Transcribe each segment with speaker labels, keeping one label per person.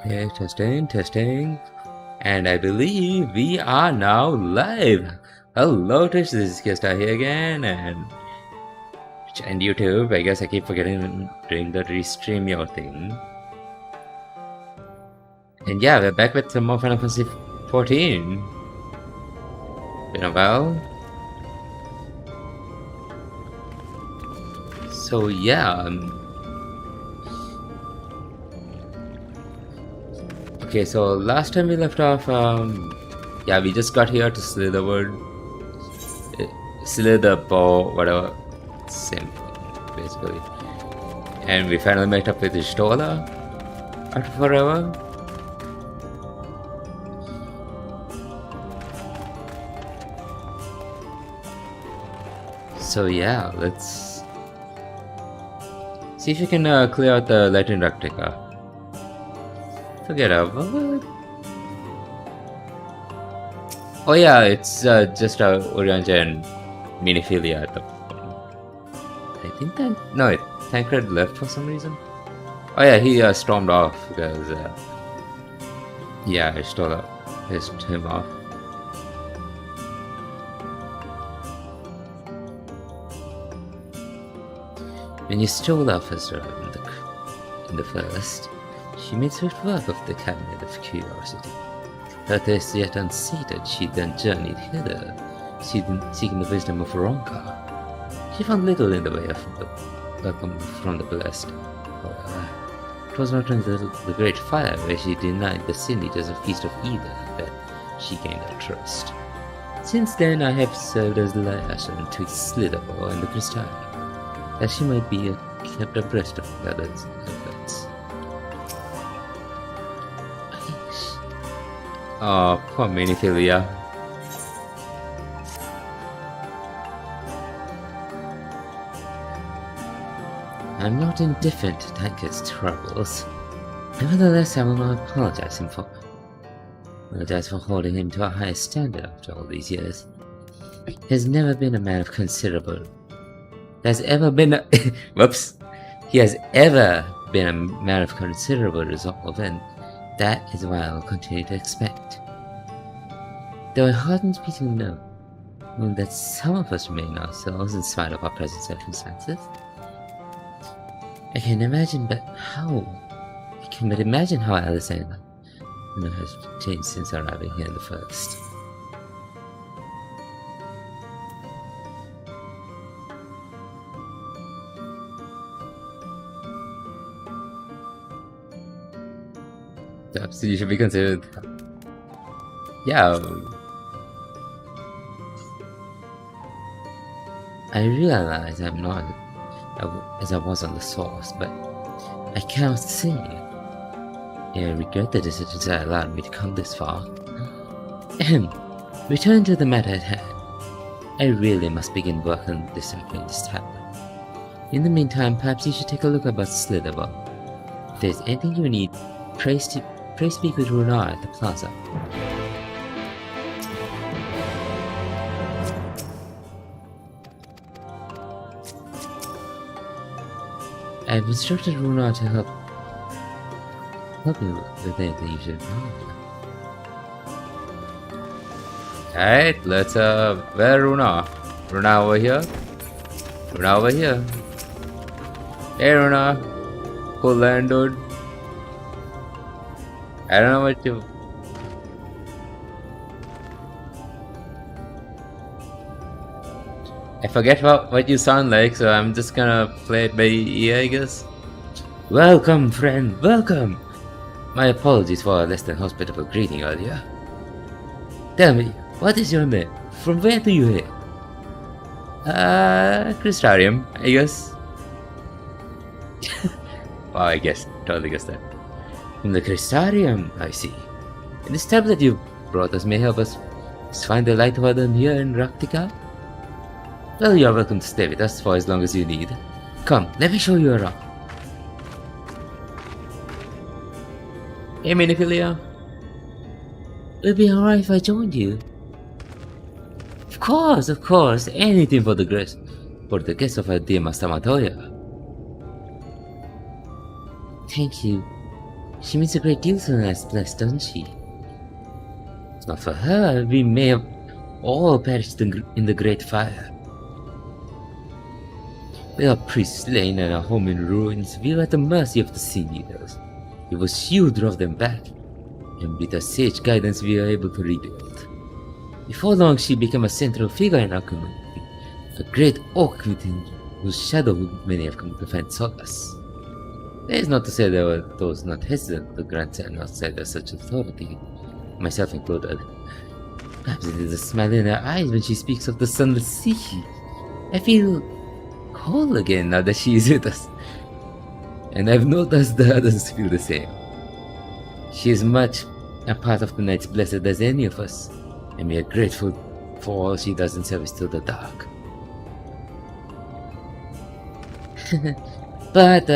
Speaker 1: Okay, testing, testing. And I believe we are now live. Hello Twitch, this is Skewerstar here again, and YouTube. I guess I keep forgetting doing the restream your thing. And yeah, we're back with some more Final Fantasy 14. Been a while. So yeah, okay, so last time we left off, yeah, we just got here to Slitherwood, Slitherbow, whatever, same thing, basically. And we finally met up with Ishtola after forever. So yeah, let's see if we can clear out the Latin Rak'Tika. Forget about. Oh yeah, it's just Orianja and Miniphilia at the I think that no, Tancred left for some reason. Oh yeah, he stormed off because yeah, I pissed him off. When you stole our first in the first, she made swift work of the cabinet of curiosity. Her thirst yet unsated, she then journeyed hither, seeking the wisdom of Ronka. She found little in the way of the welcome from the blessed. However, it was not until the great fire where she denied the sin eaters a feast of either that she gained her trust. Since then, I have served as liaison to Slitherbow and the Crystalium, that she might be kept abreast of others' efforts. Oh, poor Miniphilia. I'm not indifferent to Tancred's troubles. Nevertheless, I will not apologize for holding him to a higher standard after all these years. He has never been a man of considerable. He has ever been a man of considerable resolve, and that is why I will continue to expect. Though it hardens me to know that some of us remain ourselves in spite of our present circumstances. I can imagine how Alexander has changed since arriving here in the first. So you should be considered. Yeah. I realize I'm not as I was on the source, but I cannot say I regret the decisions that allowed me to come this far. Return to the matter at hand. I really must begin work on deciphering this tablet. In the meantime, perhaps you should take a look about Slitherbow. If there's anything you need, pray speak with Runar at the plaza. I've instructed Runar to help you with anything you should know. Alright, let's where Runar? Runar over here? Runar over here. Hey Runar. Cool land, dude. I don't know what to. I forget what you sound like, so I'm just gonna play it by ear, I guess. Welcome, friend, welcome! My apologies for a less than hospitable greeting earlier. Tell me, what is your name? From where do you hail? Crystarium, I guess. Wow, I guess, totally guessed that. From the Crystarium, I see. And this tablet you brought us may help us find the light warden here in Rak'Tika? Well, you're welcome to stay with us for as long as you need. Come, let me show you around. Hey, Miniphilia. It'd be alright if I joined you. Of course, anything for the guest of our dear Master Matoya. Thank you. She means a great deal to the nice place, doesn't she? Not for her, we may have all perished in the Great Fire. With our priests slain and our home in ruins, we were at the mercy of the Sea Eaters. It was she who drove them back, and with her sage guidance we were able to rebuild. Before long she became a central figure in our community, a great oak within whose shadow many have come to find solace. That is not to say there were those not hesitant to grant an outsider such authority, myself included. Perhaps it is a smile in her eyes when she speaks of the sunless sea. I feel whole again now that she is with us, and I've noticed the others feel the same. She is much a part of the night's blessed as any of us, and we are grateful for all she does in service to the dark. But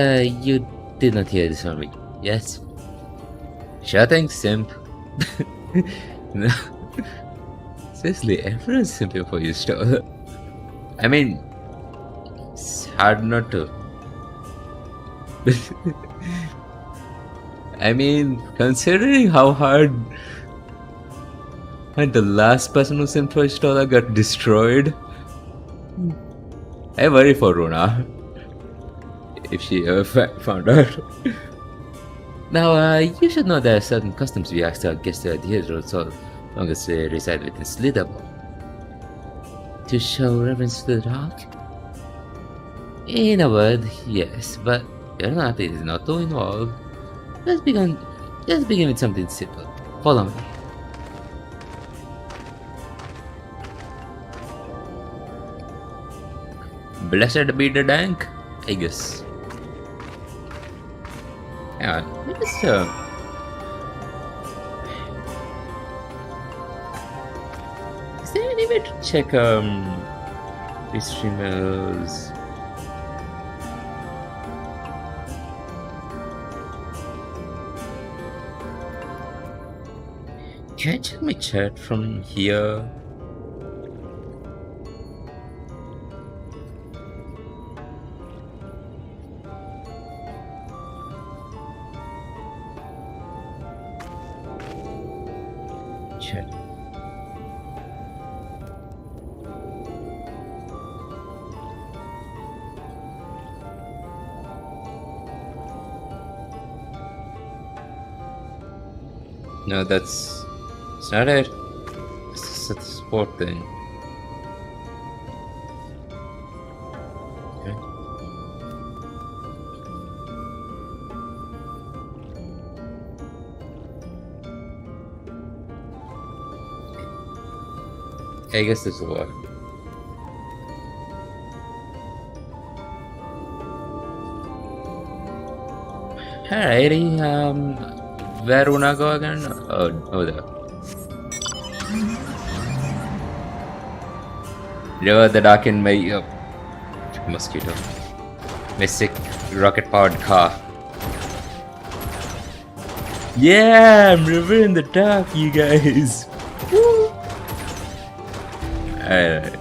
Speaker 1: you did not hear this from me, yes? Sure thing, simp. No. Seriously, everyone's simping for you, still. I mean, it's hard not to. I mean, considering how hard when the last person who simped for Stola got destroyed, I worry for Rona if she ever found out. Now, you should know there are certain customs we ask our guests to adhere to so long as they reside within Slitherboard. To show reverence to the dark? In a word, yes, but you're not, it is not too involved. Let's begin with something simple. Follow me. Blessed be the dank, I guess. Hang on, let me just is there any way to check these streamers? Can I check my chat from here? Chat. No, it's not it. It's just a sport thing. Okay. I guess this will work. Alrighty, where do I go again? Oh, over there. River the dark in my mosquito. My sick rocket-powered car. Yeah, I'm river in the dark, you guys. Woo! Alright.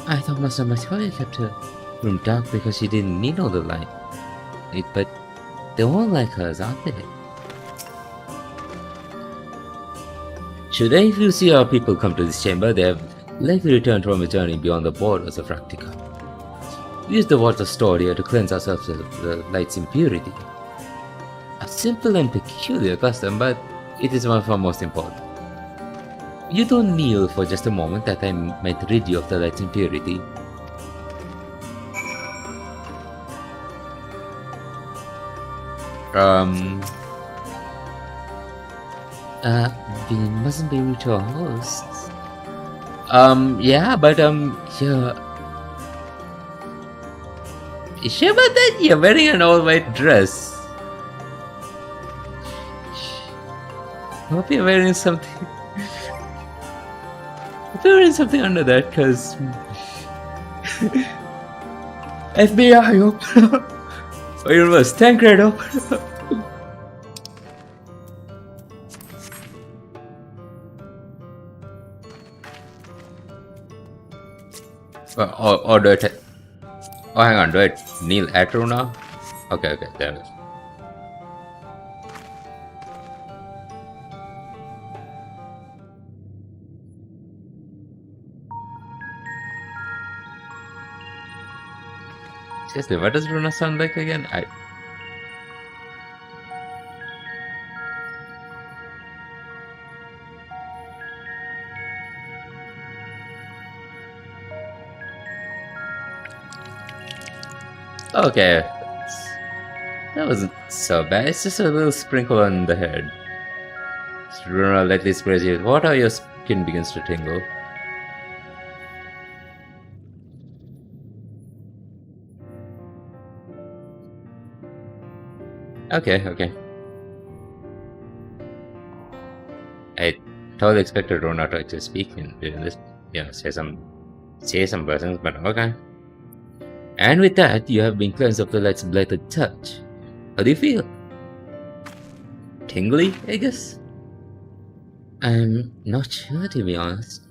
Speaker 1: I thought Master Matsuya kept her room dark because she didn't need all the light. But they're all like hers, aren't they? Should any few see our people come to this chamber, they have likely returned from a journey beyond the borders of Rak'Tika. We use the water stored here to cleanse ourselves of the light's impurity. A simple and peculiar custom, but it is one of our most important. You don't kneel for just a moment that I might rid you of the light's impurity. We mustn't be rude to our hosts. Yeah, but, yeah. You sure about that? You're wearing an all-white dress. I hope you're wearing something. I hope you're wearing something under that, cause... FBI, open up! Or even worse, Tancred, open up! Or do it... Oh, hang on, do it kneel at Runa? Okay, there it is. Seriously, what does Runa sound like again? Okay. That wasn't so bad. It's just a little sprinkle on the head. Runa lightly sprays you with water, your skin begins to tingle. Okay. I totally expected Rona to actually speak and during this, say some blessings, but okay. And with that, you have been cleansed of the light's blighted touch. How do you feel? Tingly, I guess? I'm not sure, to be honest.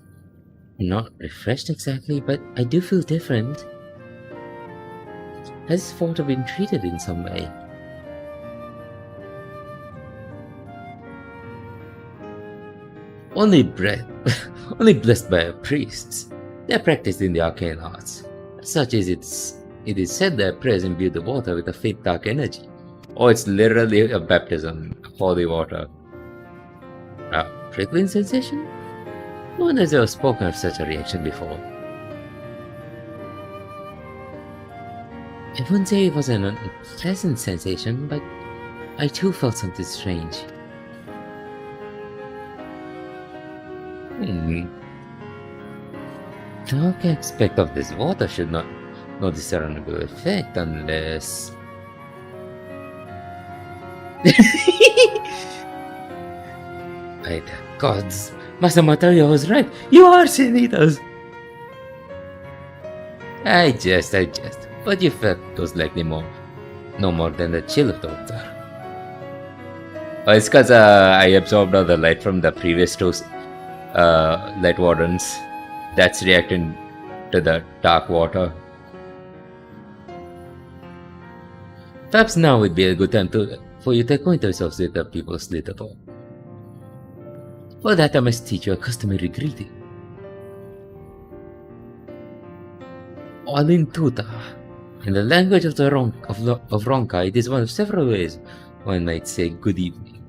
Speaker 1: Not refreshed exactly, but I do feel different. Has this photo been treated in some way? Only blessed by priests. They are practiced in the arcane arts. Such as it is said that prayers imbue the water with a faint dark energy. Or it's literally a baptism of holy water. A prickling sensation? No one has ever spoken of such a reaction before. I wouldn't say it was an unpleasant sensation, but I too felt something strange. Dark aspect of this water should not no discernible effect unless... By the gods, Master Matario was right. You are sin eaters. I jest. But you felt was likely no more than the chill of the water. Oh, it's because I absorbed all the light from the previous two light wardens. That's reacting to the dark water. Perhaps now would be a good time for you to acquaint yourselves with the people's little talk. For that I must teach you a customary greeting. Alin Tuta. In the language of Ronka, it is one of several ways one might say good evening.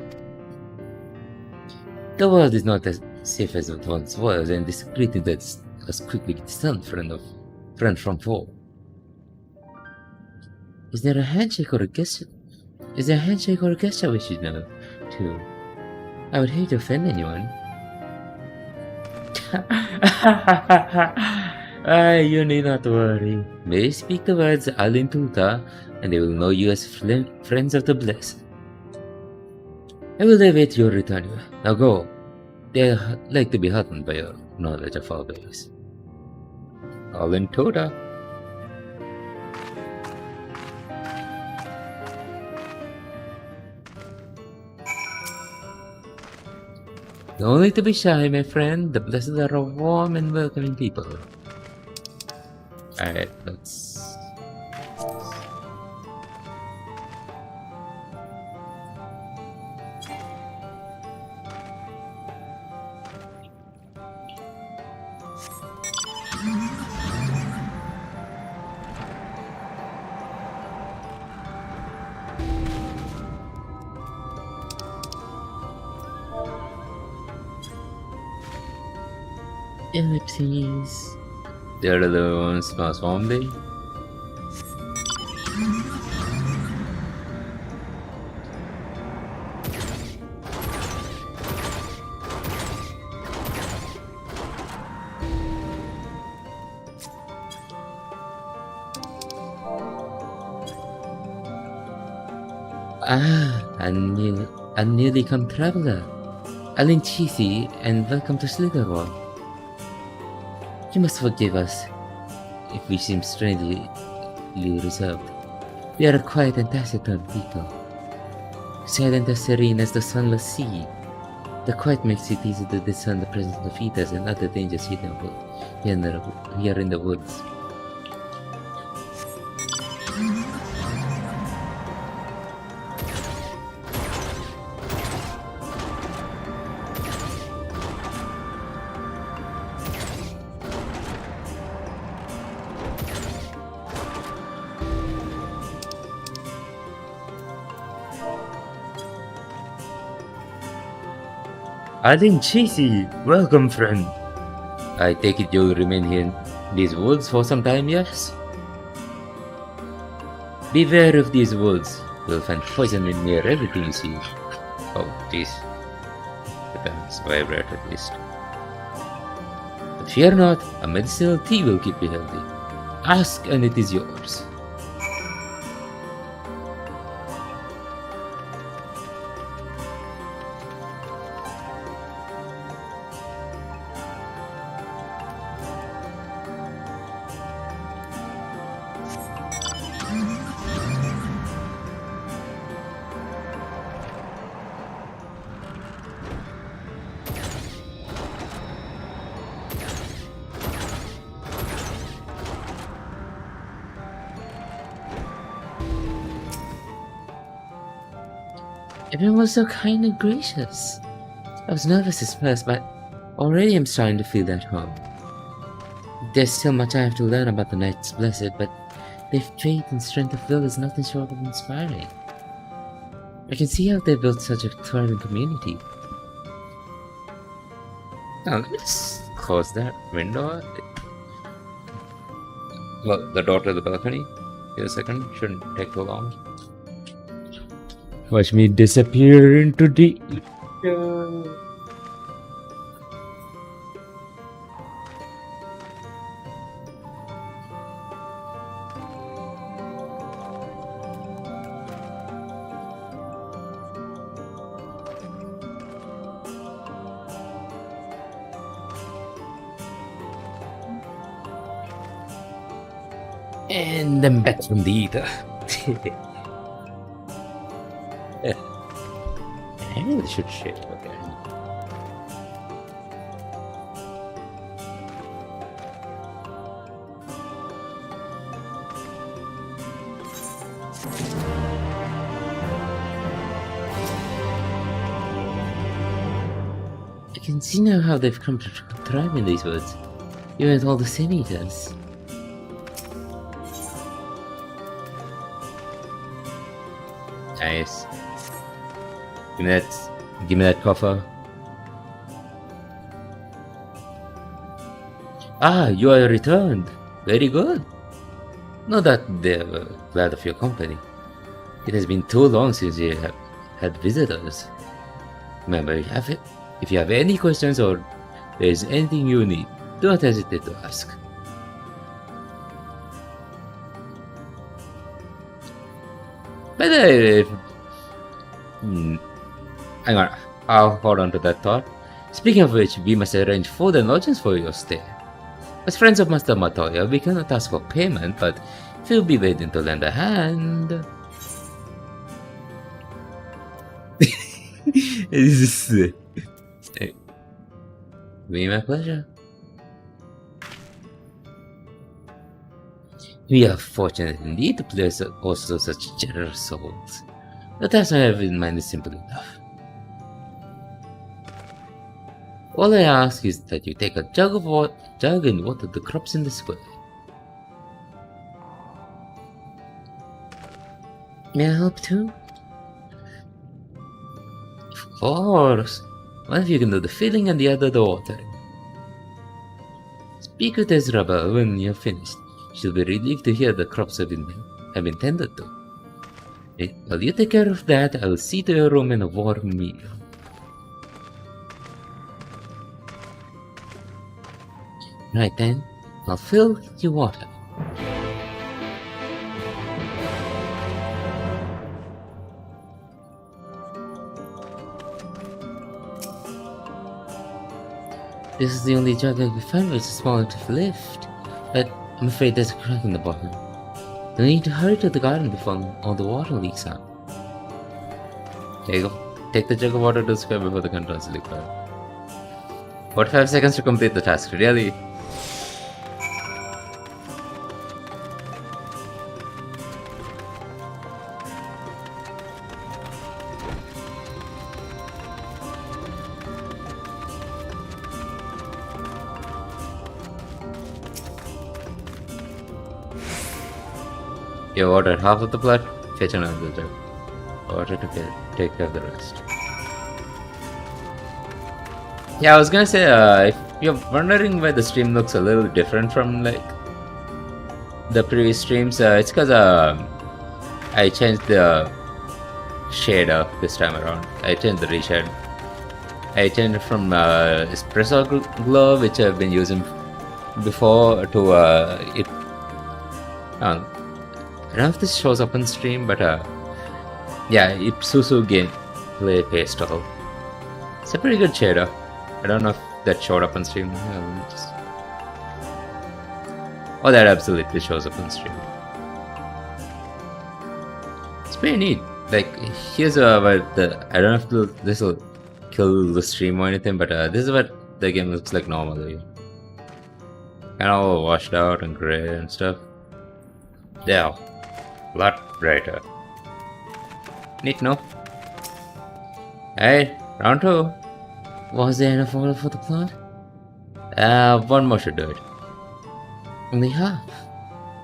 Speaker 1: The world is not as safe as it once was, and this greeting has quickly distant friend from foe. Is there a handshake or a gesture? We should know, too? I would hate to offend anyone. You need not worry. May speak the words Alin Tuta, and they will know you as friends of the blessed. I will await your return. Now go. They like to be heartened by your knowledge of our ways. Alin Tuta. No need to be shy, my friend. The blessed are a warm and welcoming people. Alright, let's... Ellipses. They're the ones transformed. A newly come traveler. Alin Chithi, and welcome to Slytherin. You must forgive us if we seem strangely reserved. We are a quiet and taciturn people, silent as serene as the sunless sea. The quiet makes it easy to discern the presence of eaters and other dangers hidden here in the woods. Aling Cheesy, welcome friend. I take it you'll remain here in these woods for some time, yes? Beware of these woods. You'll find poison near everything you see. Oh, jeez. The pants vibrate at least. But fear not, a medicinal tea will keep you healthy. Ask and it is yours. Everyone was so kind and gracious. I was nervous at first, but already I'm starting to feel at home. There's still much I have to learn about the Knights Blessed, but their faith and strength of will is nothing short of inspiring. I can see how they built such a thriving community. Now, let me just close that window. Well, the door to the balcony. Wait a second, shouldn't take too long. Watch me disappear into the... And I'm back from the ether. I really should shave again. I can see now how they've come to thrive in these woods, even with all the sin eaters. Nice. Give me that coffer. Ah, you are returned. Very good. Know that they're glad of your company. It has been too long since you have had visitors. Remember, if you have any questions or there is anything you need, do not hesitate to ask. By the way, hang on, I'll hold on to that thought. Speaking of which, we must arrange food and lodgings for your stay. As friends of Master Matoya, we cannot ask for payment, but if you'll be waiting to lend a hand... This is... Be my pleasure. We are fortunate indeed to place also such generous souls. The task I have in mind is simple enough. All I ask is that you take a jug and water the crops in the square. May I help too? Of course. One of you can do the filling and the other the watering. Speak with Ezraba when you're finished. She'll be relieved to hear the crops have been tended to. While you take care of that, I will see to your room and a warm meal. Right then, I'll fill your water. This is the only jug I could find which is small enough to lift, but I'm afraid there's a crack in the bottom. I need to hurry to the garden before all the water leaks out. There you go. Take the jug of water to the square before the controls leak out. 45 seconds to complete the task, really? You ordered half of the blood, fetch another jug. Order to take care of the rest. Yeah, I was gonna say, if you're wondering why the stream looks a little different from like the previous streams, it's because I changed the shader this time around. I changed the reshade. I changed it from espresso glow, which I've been using before, to it. I don't know if this shows up on stream, but yeah, Ipsusu Gameplay Pastel. It's a pretty good shader. I don't know if that showed up on stream. Oh, that absolutely shows up on stream. It's pretty neat. Like, here's what I don't know if this will kill the stream or anything, but this is what the game looks like normally. Kind of all washed out and gray and stuff. Yeah, a lot brighter. Neat, no? Hey, round 2. Was there enough order for the plot? One more should do it. Only half?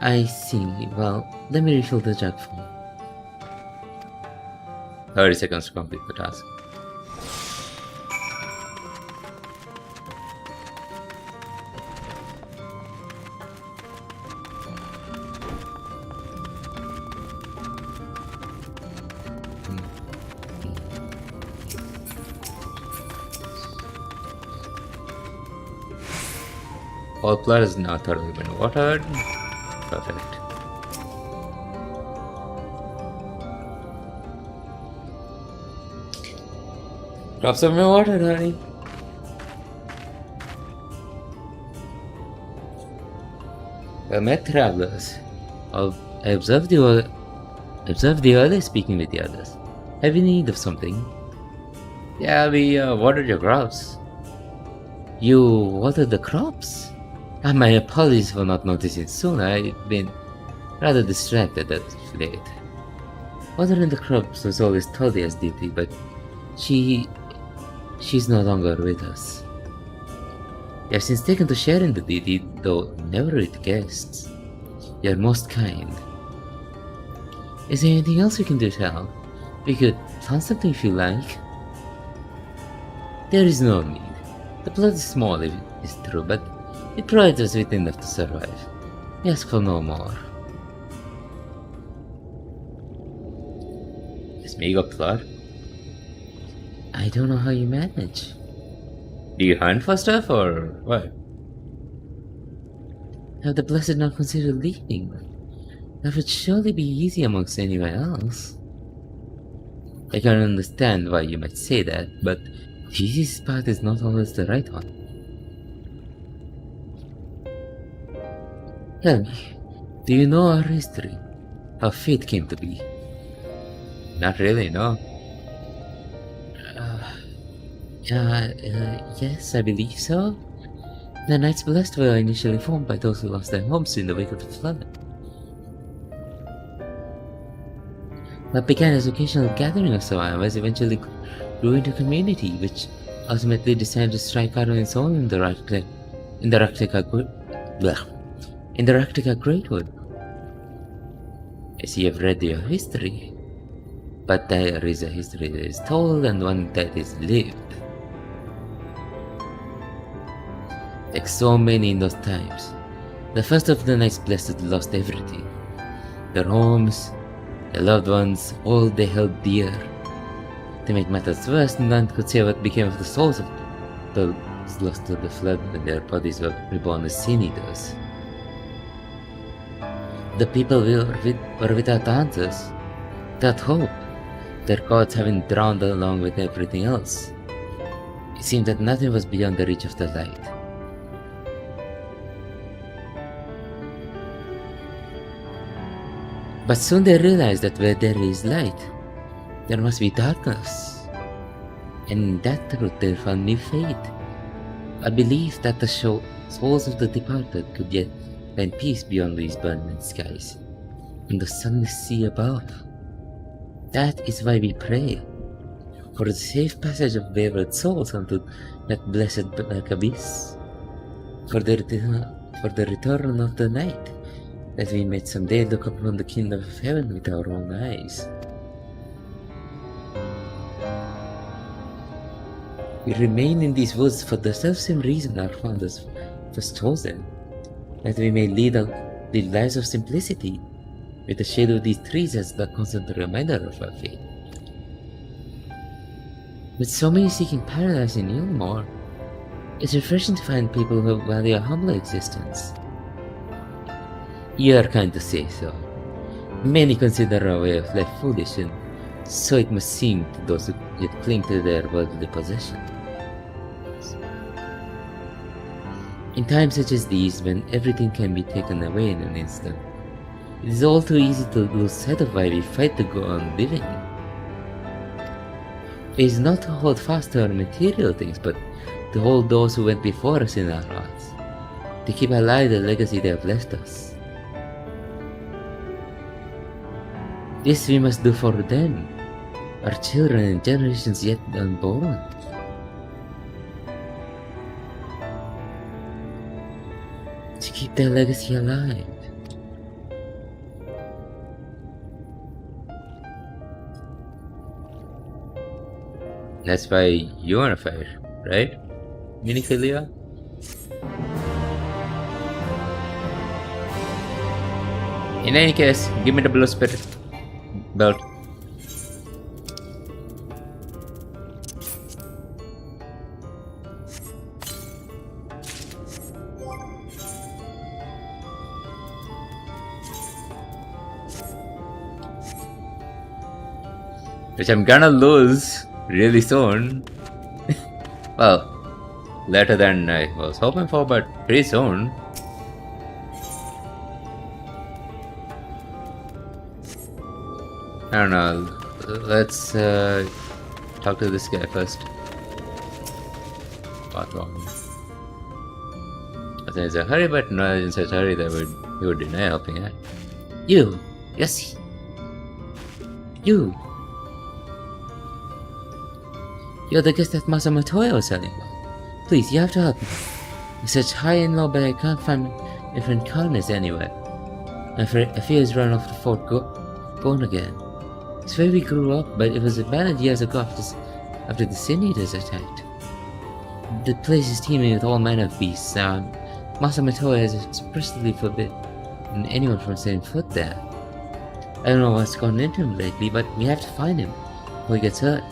Speaker 1: I see. Well, let me refill the jug for you. 30 seconds to complete the task. All blood is now thoroughly been watered. Perfect. Drop some more water, honey. Well met, travelers. I observed the others speaking with the others. Have you need of something? Yeah, we watered your crops. You watered the crops? My apologies for not noticing sooner. I've been rather distracted as of late. Watering the crops was always Talia's duty, but she's no longer with us. You have since taken to sharing the duty, though never with guests. You're most kind. Is there anything else we can do to help? We could plan something if you like. There is no need. The plot is small, it is true, but it provides us with enough to survive. We ask for no more. Is Mega plot? I don't know how you manage. Do you hunt for stuff or what? Have the blessed not considered leaving? That would surely be easy amongst anyone else. I can understand why you might say that, but the easiest path is not always the right one. Tell me, do you know our history? How fate came to be? Not really, no. Yes, I believe so. The Knights Blessed were initially formed by those who lost their homes in the wake of the flood. What began as occasional gathering of survivors eventually grew into a community, which ultimately decided to strike out on its own in the Rak'Tika Greatwood. I see you've read your history, but there is a history that is told and one that is lived. Like so many in those times, the first of the Knights Blessed lost everything. Their homes, their loved ones, all they held dear. To make matters worse, none could say what became of the souls of those lost to the flood when their bodies were reborn as sin eaters. The people were without answers, without hope, their gods having drowned along with everything else. It seemed that nothing was beyond the reach of the light. But soon they realized that where there is light, there must be darkness. And in that truth they found new faith, a belief that the souls of the departed could yet find peace beyond these burning skies, and the sunless sea above. That is why we pray, for the safe passage of wayward souls unto that blessed black abyss, for the return of the night, that we might someday look upon the kingdom of heaven with our own eyes. We remain in these woods for the self-same reason our founders first chosen, that we may lead lives of simplicity, with the shade of these trees as the constant reminder of our faith. With so many seeking paradise in Yulmore, it's refreshing to find people who value a humble existence. You are kind to say so. Many consider our way of life foolish, and so it must seem to those who yet cling to their worldly possessions. In times such as these, when everything can be taken away in an instant, it is all too easy to lose sight of why we fight to go on living. It is not to hold fast to our material things, but to hold those who went before us in our hearts, to keep alive the legacy they have left us. This we must do for them, our children and generations yet unborn. To keep their legacy alive. That's why you're on fire, right? Miniphilia? In any case, give me the blue spirit belt. Which I'm gonna lose really soon. Well, later than I was hoping for, but pretty soon. I don't know. Let's talk to this guy first. What's wrong? I think it's a hurry, but not in such a hurry that he would deny helping out. You! Yes! You! You're the guest that Masamatoya was telling about. Please, you have to help me. It's such high and low, but I can't find my friend Carnes anywhere. I fear he's run off the fort gone again. It's where we grew up, but it was abandoned years ago after the Sin Eaters attacked. The place is teeming with all manner of beasts. Masamatoya has expressly forbidden anyone from setting foot there. I don't know what's gone into him lately, but we have to find him before he gets hurt.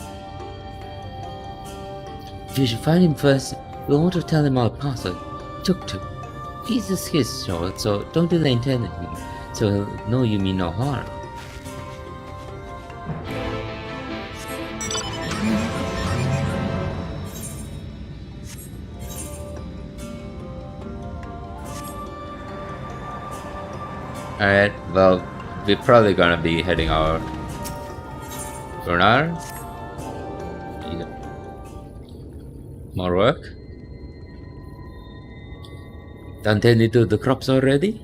Speaker 1: If you should find him first, we'll want to tell him our password. Tuk-tuk. He's his short, so don't delay in telling him, so he'll know you mean no harm. Alright, well, we're probably gonna be heading out. Runar? Yeah. More work? Done tending to the crops already?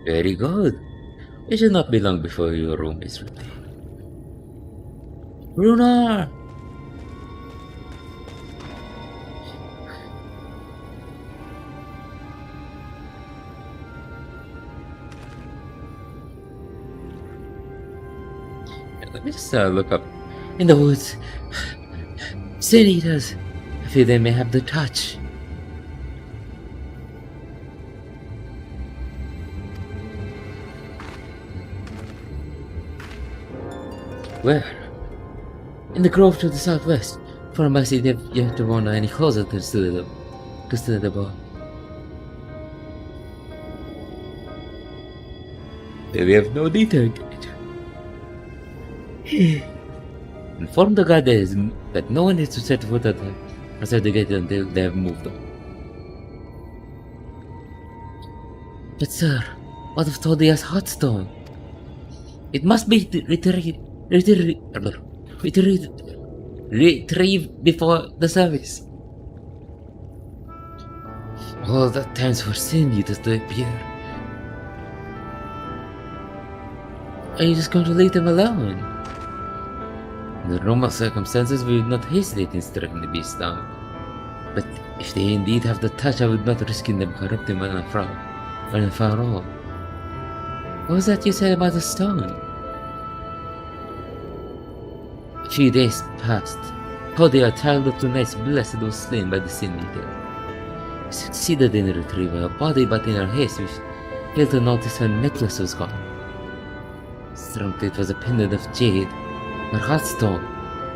Speaker 1: Very good. It should not be long before your room is ready. Runar! Let me just look up. In the woods. Sin Eaters. I fear they may have the touch. Where? In the grove to the southwest. For a mercy they've yet to wander any closer to the bar. We have no detail gauge. Inform the guard that no one is to set foot outside the gate until they have moved on. But sir, what of Todia's Hotstone? It must be retrieved before the service. All that times for Sin Eaters to appear. Are you just going to leave them alone? In the normal circumstances, we would not hesitate in striking the beast down. But if they indeed have the touch, I would not risk them corrupting one afar off. What was that you said about the stone? A few days passed. Cody, a child of 2 nights blessed, was slain by the Sin Eater. We succeeded in retrieving her body, but in our haste we failed to notice her necklace was gone. Strongly it was a pendant of jade, her heartstone.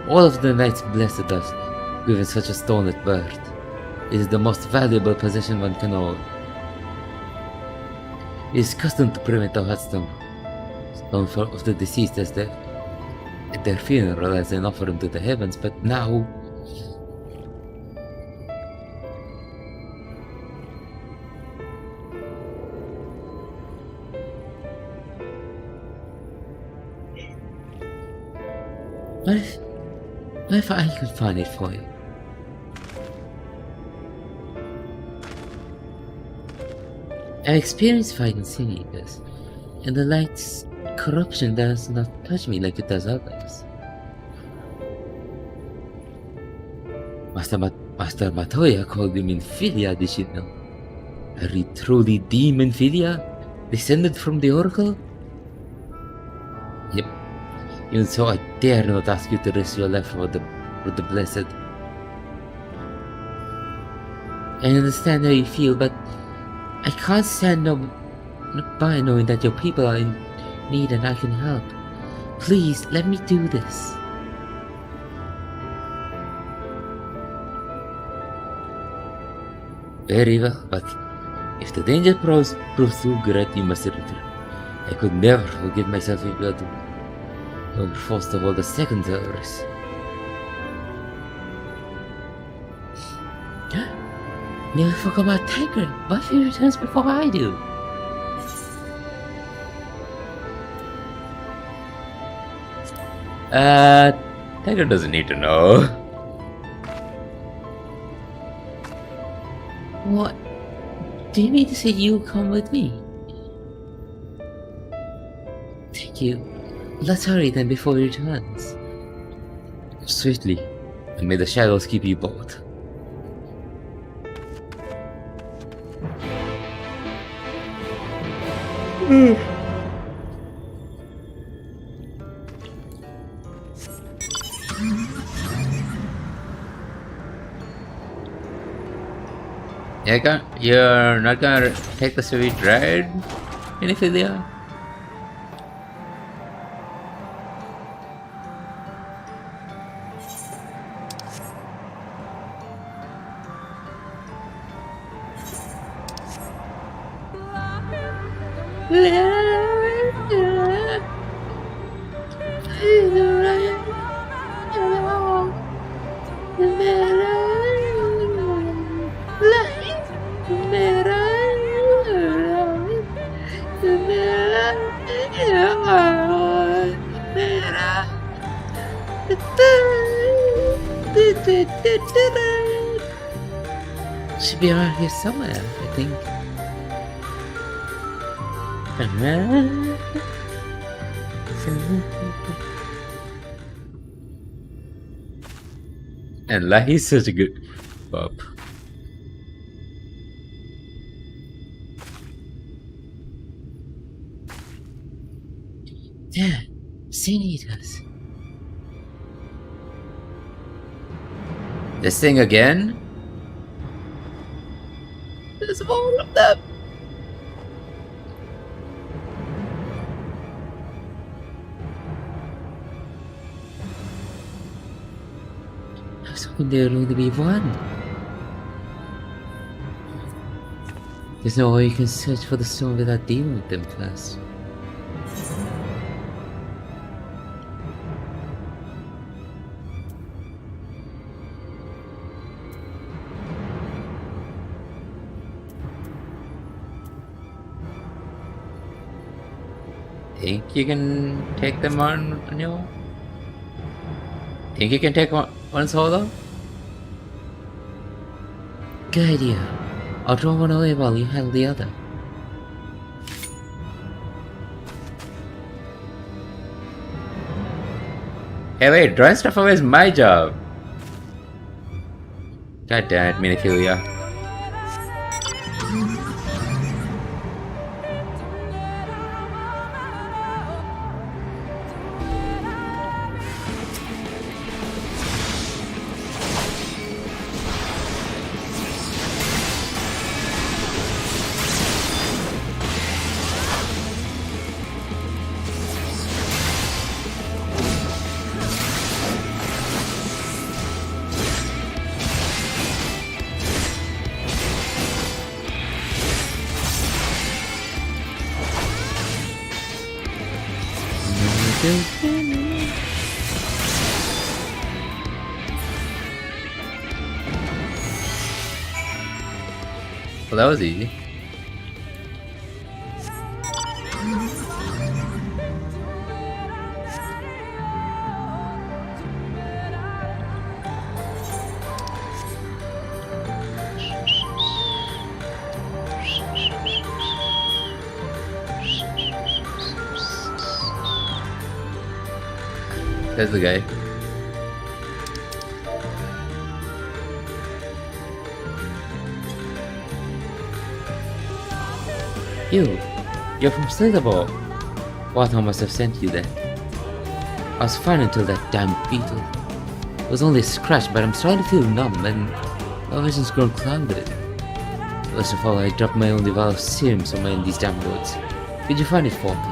Speaker 1: All of the knights blessed us, given such a stone at birth. It is the most valuable possession one can own. It is custom to prevent the heartstone of the deceased at their funeral as an offering to the heavens, but now... What if I could find it for you? I've experienced fighting Sin Eaters, and the light's corruption does not touch me like it does others. Master Matoya called him Infilia, did you know? Are you truly Demon Filia? Descended from the Oracle? Yep. Even so, I dare not ask you to risk your life for the Blessed. I understand how you feel, but I can't stand by knowing that your people are in need and I can help. Please, let me do this. Very well, but if the danger proves too great, you must return. I could never forgive myself if you were forced to hold a second service. Never forget about Tiger. Buffy returns before I do. Tiger doesn't need to know. What? Do you mean to say you'll come with me? Thank you. Let's hurry then before he returns. Swiftly, and may the shadows keep you both. You're not gonna take the sweet ride, Infilia? Should be around here somewhere, I think. And La-He's such a good pup. There, Sin Eaters. This thing again? There's more of them. I was hoping there would only be one. There's no way you can search for the stone without dealing with them first. Think you can take them on your own? Think you can take one solo? Good idea. I'll draw one away while you handle the other. Hey wait, drawing stuff away is my job. God damn it, Miniphilia. Well, that was easy. There's the guy. You're from Singapore. Water must have sent you there. I was fine until that damn beetle. It was only a scratch, but I'm starting to feel numb and my vision's grown clouded. First of all, I dropped my only vial of serum somewhere in these damn woods. Could you find it for me?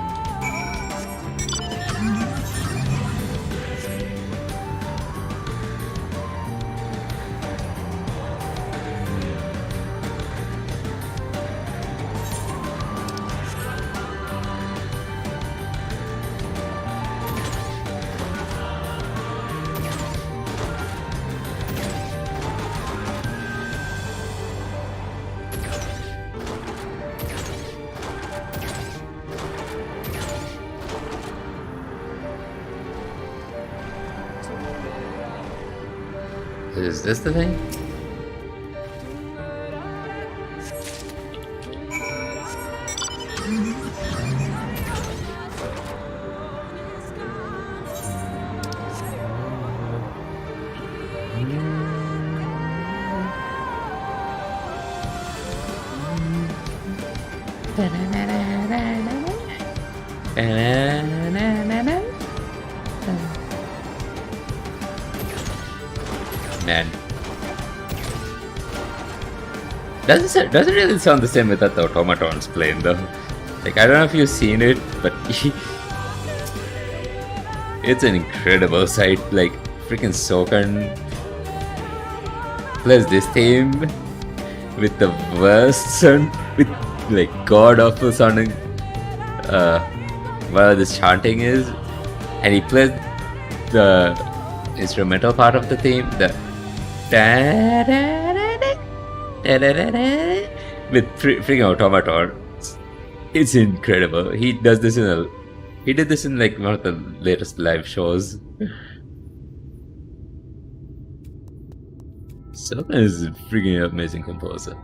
Speaker 1: Is this the thing? Man, doesn't really sound the same without the automatons playing though. Like, I don't know if you've seen it, but it's an incredible sight. Like, freaking Sokan plays this theme with the worst sound, with like god awful sounding whatever this chanting is, and he plays the instrumental part of the theme, the with freaking automatons. It's incredible. He did this in like one of the latest live shows. Sokan is a freaking amazing composer.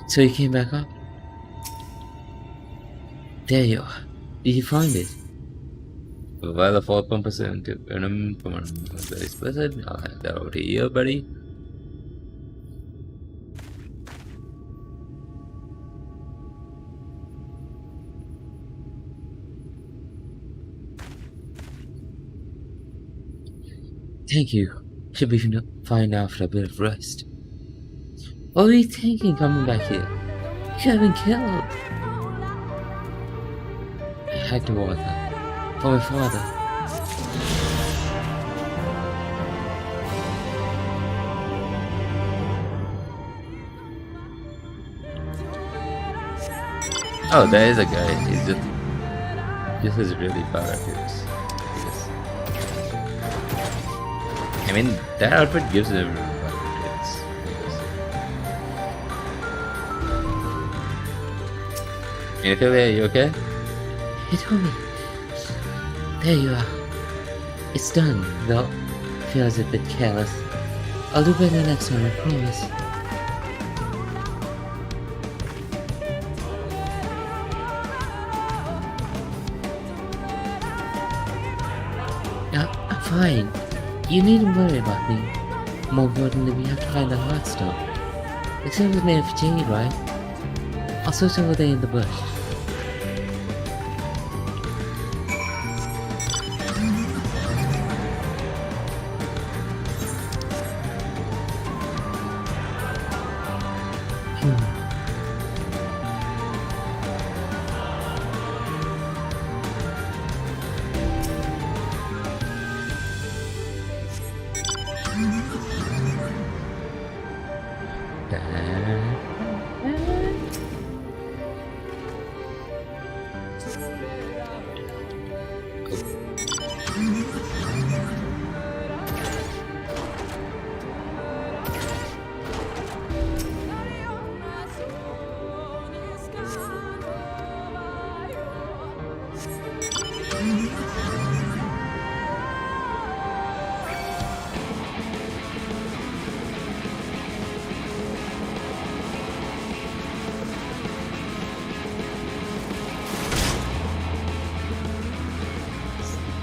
Speaker 1: So you came back up? There you are. Did you find it? While the 4% venom from very explicit, I'll hand that over to you, buddy. Thank you. Should be fine after a bit of rest. What were you thinking coming back here? You could have been killed. I had to water. For my father. Oh, there is a guy. He's just... This is really bad at this. I mean, that outfit gives him advantage. Are you okay? He told me. There you are. It's done, though. Feels a bit careless. I'll do better next time, I promise. I'm fine. You needn't worry about me. More importantly, we have to find the Heartstone. The stone was made of jade, right? I'll search over there in the bush.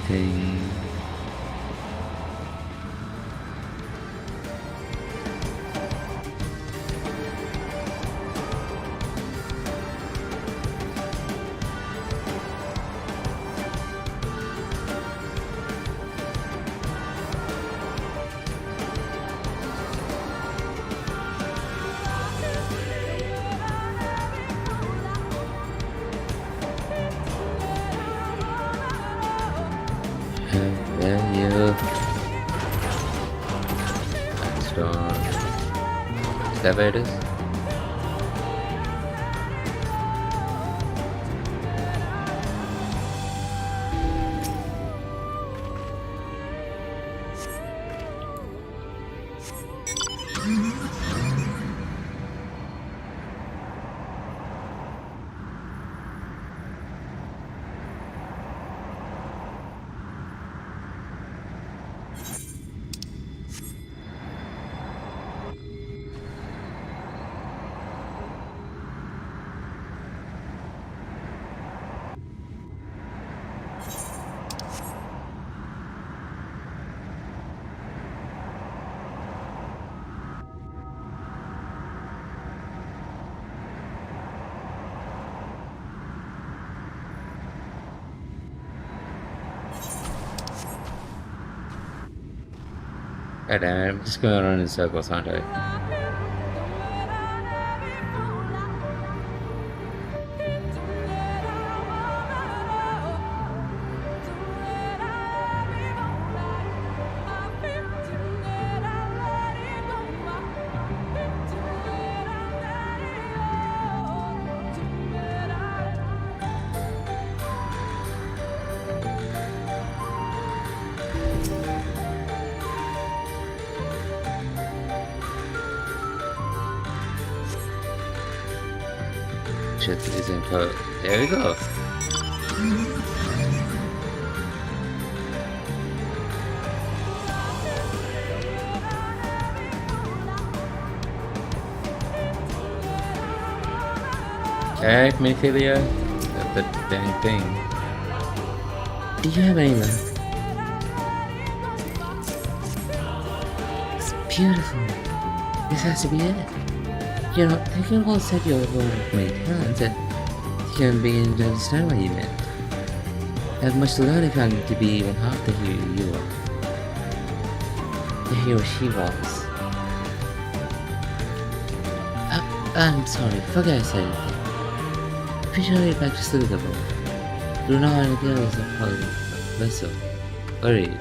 Speaker 1: Thing. There you. Stone. Is that where it is? God damn it, I'm just going around in circles, aren't I? Shit is in code. There we go. Alright, Minifigure. That's the dang thing. Do you have any luck? It's beautiful. This has to be it. You know, I can all set you over many times and you can begin to understand what you meant. I have much to learn if I'm to be even half the hero you are. The hero she was. I'm sorry, forget I said anything. Pretty sure you're back to Silverbolt. Do not want to go as a part of the vessel. Worried.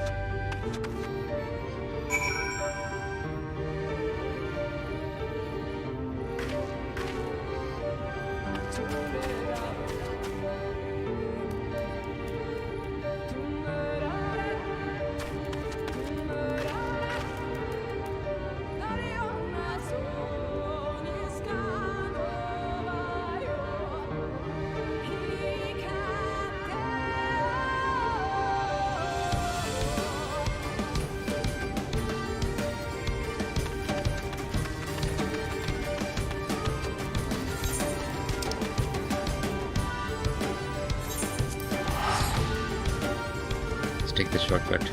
Speaker 1: Take the shortcut.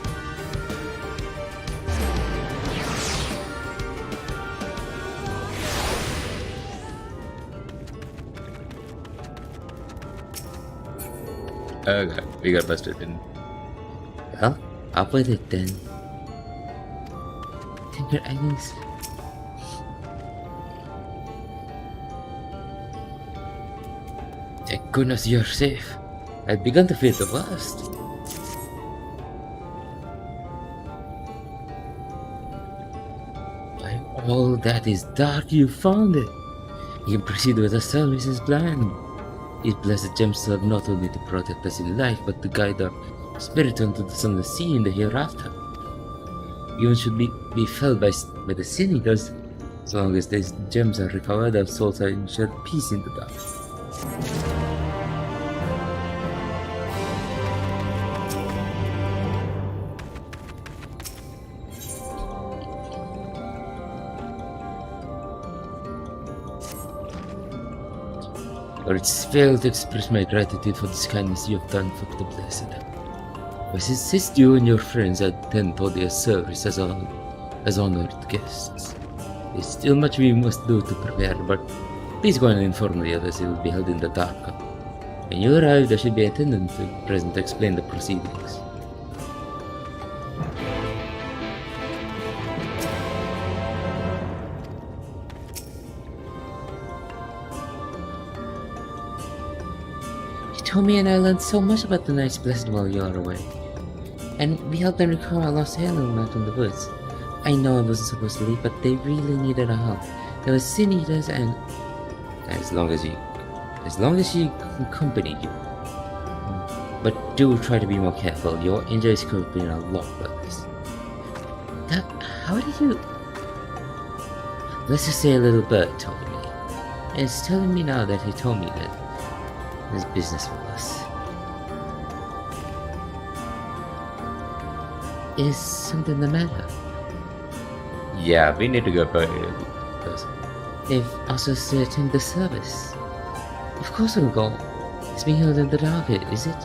Speaker 1: Okay, we got busted in. Well, up with it then. Tinker Islands. Thank goodness you're safe. I'd begun to fear the worst. By all that is dark, you found it. You can proceed with the services planned. These blessed gems serve not only to protect us in life, but to guide our spirit onto the sunless sea in the hereafter. Even should be felled by the sin eaters, as long as these gems are recovered, our souls are ensured peace in the dark. Or it's failed to express my gratitude for this kindness you have done for the blessed. I insist you and your friends attend to their service as honored guests. There's still much we must do to prepare, but please go and inform the others it will be held in the dark. When you arrive, there should be an attendant present to explain the proceedings. You told me and I learned so much about the Knights Blessed while you are away. And we helped them recover our lost heirloom out in the woods. I know I wasn't supposed to leave, but they really needed our help. There were sin eaters and... As long as she accompanied you. But do try to be more careful. Your injuries could have been a lot worse. How did you... Let's just say a little bird told me. And it's telling me now that he told me that there's business with us. Is something the matter? Yeah, we need to go first. They've asked us to attend the service. Of course we'll go. It's being held in the dark, is it?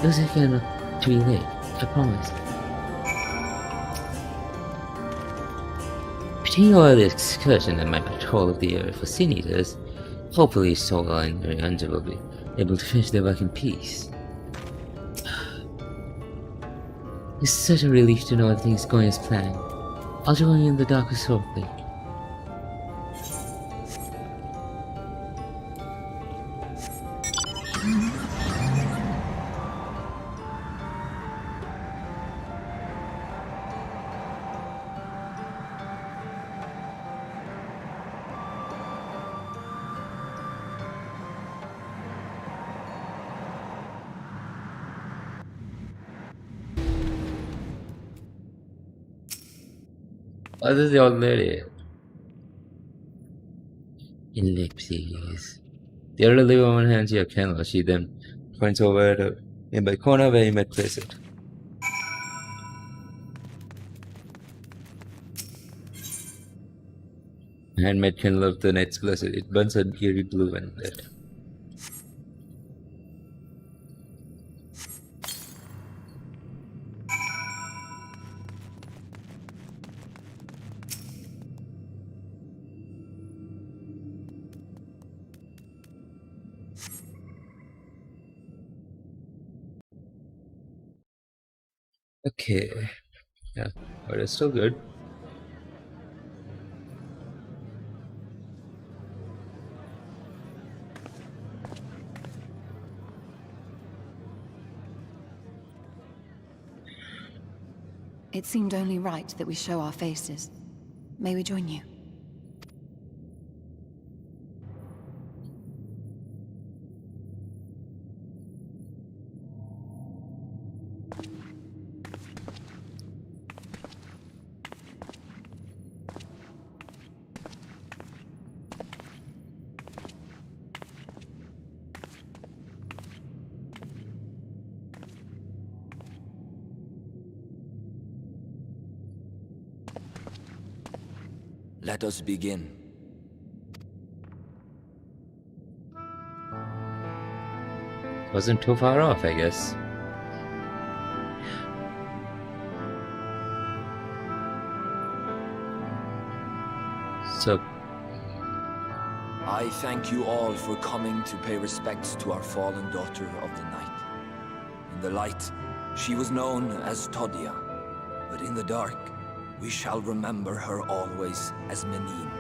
Speaker 1: Looks like you're not too late, I promise. Between your early excursion and my patrol of the area for sin eaters, hopefully Soul and Anja will be able to finish their work in peace. It's such a relief to know everything's going as planned. I'll join you in the dark shortly. Oh, this is the old lady. Ellipses. The elderly woman hands you a candle. She then points over to the corner where you might place it. The handmade candle of the Knights Blessed. It burns a eerie blue and red. Okay. Yeah, but it's still good.
Speaker 2: It seemed only right that we show our faces. May we join you?
Speaker 3: Let us begin.
Speaker 1: Wasn't too far off, I guess. So,
Speaker 3: I thank you all for coming to pay respects to our fallen daughter of the night. the light, she was known as Todia, but in the dark, we shall remember her always as Menine.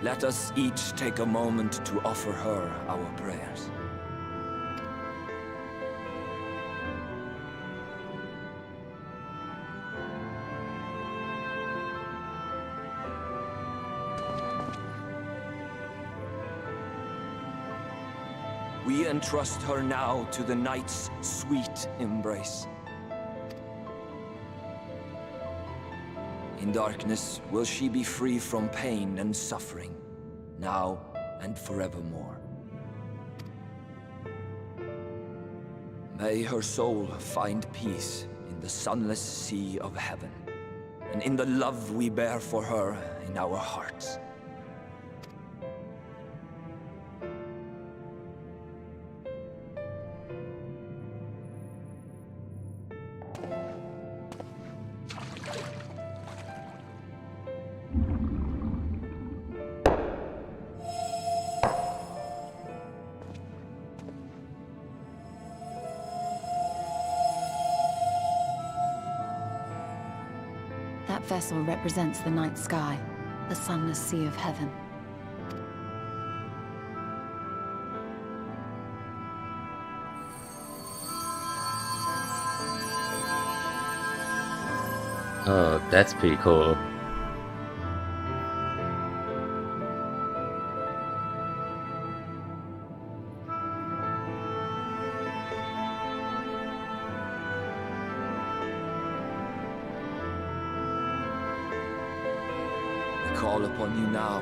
Speaker 3: Let us each take a moment to offer her our prayers. We entrust her now to the night's sweet embrace. In darkness will she be free from pain and suffering, now and forevermore. May her soul find peace in the sunless sea of heaven, and in the love we bear for her in our hearts.
Speaker 2: That vessel represents the night sky, the sunless sea of heaven.
Speaker 1: Oh, that's pretty cool.
Speaker 3: We call upon you now,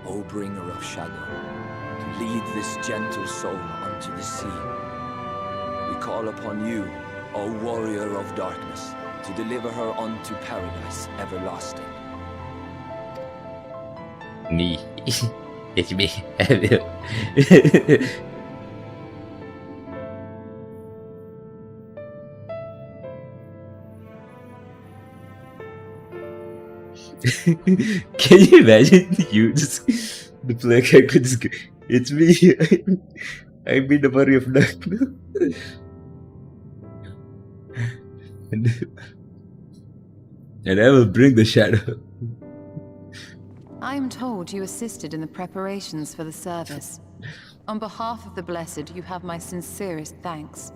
Speaker 3: O bringer of shadow, to lead this gentle soul unto the sea. We call upon you, O warrior of darkness, to deliver her unto paradise everlasting.
Speaker 1: Me. It's me. Can you imagine you just the player character just go, it's me. I'm in the body of darkness. And I will bring the shadow.
Speaker 2: I am told you assisted in the preparations for the service. On behalf of the Blessed, you have my sincerest thanks.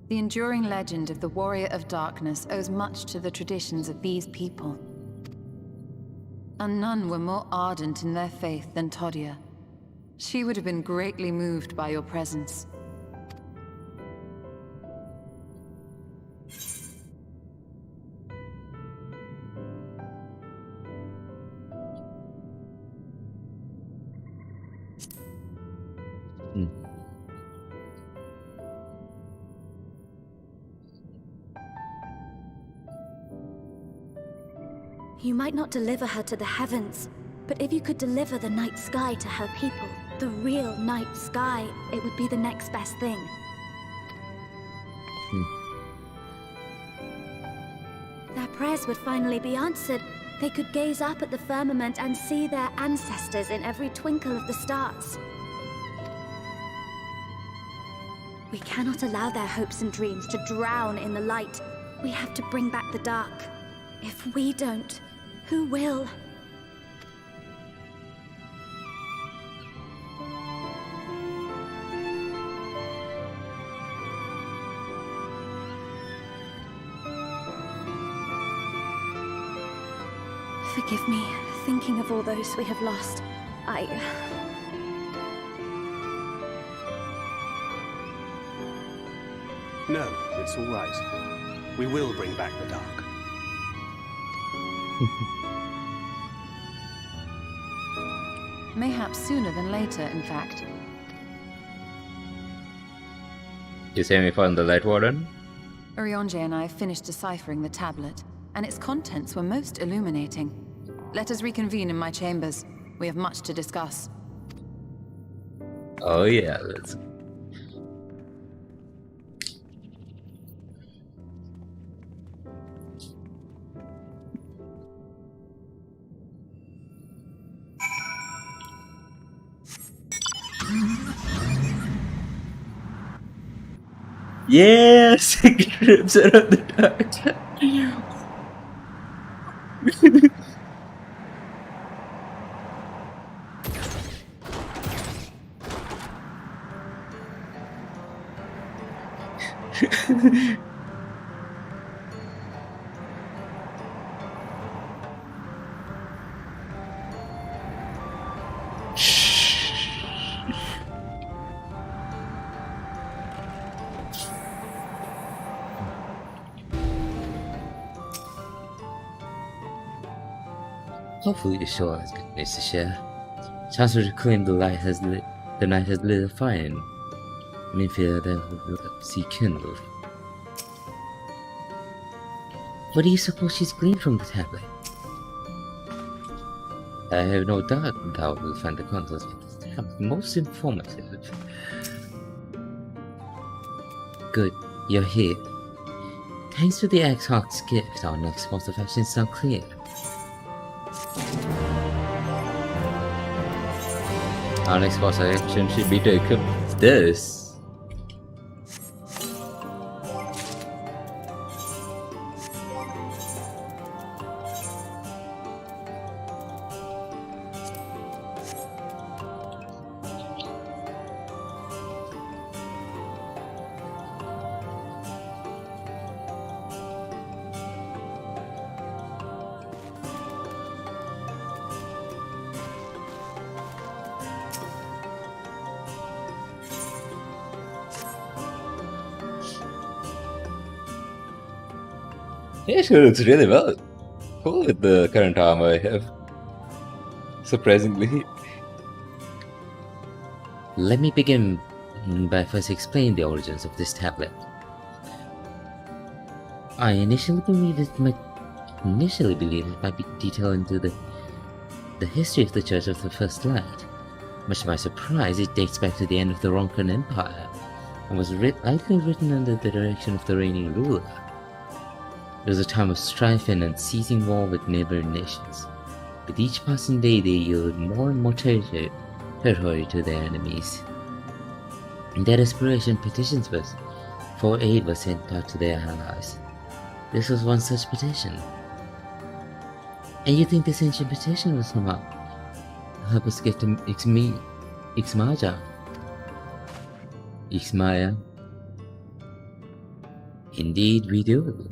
Speaker 2: The enduring legend of the Warrior of Darkness owes much to the traditions of these people. And none were more ardent in their faith than Todia. She would have been greatly moved by your presence.
Speaker 4: You might not deliver her to the heavens, but if you could deliver the night sky to her people, the real night sky, it would be the next best thing. Their prayers would finally be answered. They could gaze up at the firmament and see their ancestors in every twinkle of the stars. We cannot allow their hopes and dreams to drown in the light. We have to bring back the dark. If we don't, who will? Forgive me, thinking of all those we have lost.
Speaker 5: No, it's all right. We will bring back the dark.
Speaker 2: Mayhaps sooner than later, in fact.
Speaker 1: You say we found the Light Warden?
Speaker 2: Urionje and I have finished deciphering the tablet, and its contents were most illuminating. Let us reconvene in my chambers. We have much to discuss.
Speaker 1: Oh yeah, let's. Yes! It grips around the dark. Hopefully you sure has good news to share. Chance to reclaim the night has lit a fire in Minfield that see kindled. What do you suppose she's gleaned from the tablet? I have no doubt thou will find the contents of this tablet most informative. Good, you're here. Thanks to the X-Hawk's gift, our next course of action is now clear. Our next course of action should be to equip this. Yeah, she looks really well. Cool with the current armor I have. Surprisingly. Let me begin by first explaining the origins of this tablet. I initially believed it might be detailed into the history of the Church of the First Light. Much to my surprise, it dates back to the end of the Ronkan Empire and was likely written under the direction of the reigning ruler. It was a time of strife and unceasing war with neighboring nations. With each passing day, they yielded more and more territory to their enemies. In their desperation, petitions for aid were sent out to their allies. This was one such petition. And you think this ancient petition will somehow help us get to Ixmaya? Indeed we do.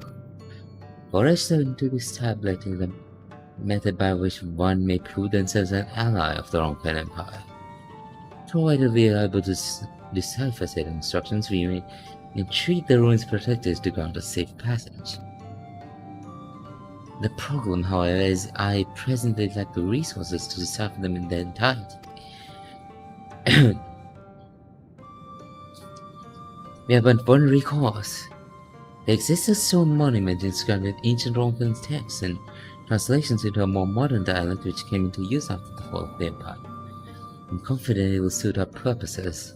Speaker 1: Forged into this tablet is a method by which one may prove themselves an ally of the Ronkan Empire. Provided we are able to decipher said instructions, we may entreat the ruins protectors to grant us safe passage. The problem, however, is I presently lack the resources to decipher them in their entirety. We have but one recourse. There exists a stone monument inscribed with ancient Ronkan texts and translations into a more modern dialect which came into use after the fall of the Empire. I'm confident it will suit our purposes.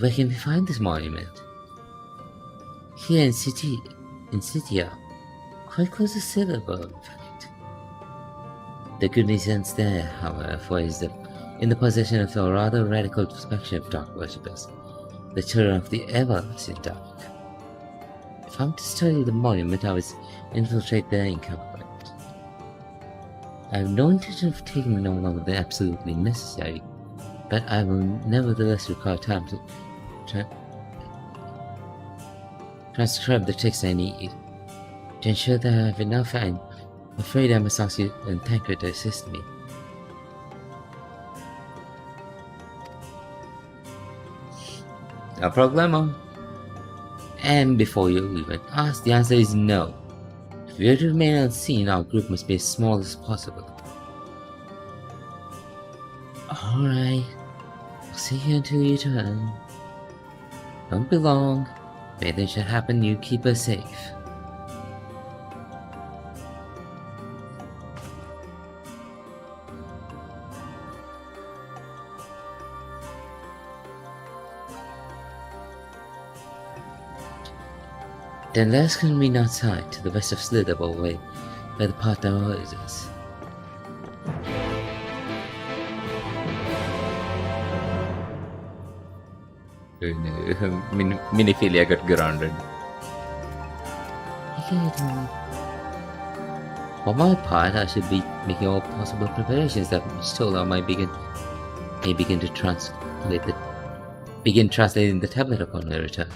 Speaker 1: Where can we find this monument? Here in Sitia, quite close to Silverberg, in fact. The good news ends there, however, for it is in the possession of a rather radical faction of dark worshippers, the children of the everlasting dark. If I'm to study the monument, I will infiltrate their encampment. I have no intention of taking no longer than absolutely necessary, but I will nevertheless require time to transcribe the text I need. To ensure that I have enough, I'm afraid I must ask you and Tancred to assist me. No problemo. And before you even ask, the answer is no. If we are to remain unseen, our group must be as small as possible. Alright, I'll see you until you return. Don't be long. If anything should happen, you keep us safe. Then let us convene outside to the west of Slitherbowl way, where the path now is. Oh no, Miniphilia got grounded. For my part, I should be making all possible preparations that Stola might begin to begin translating the tablet upon her return.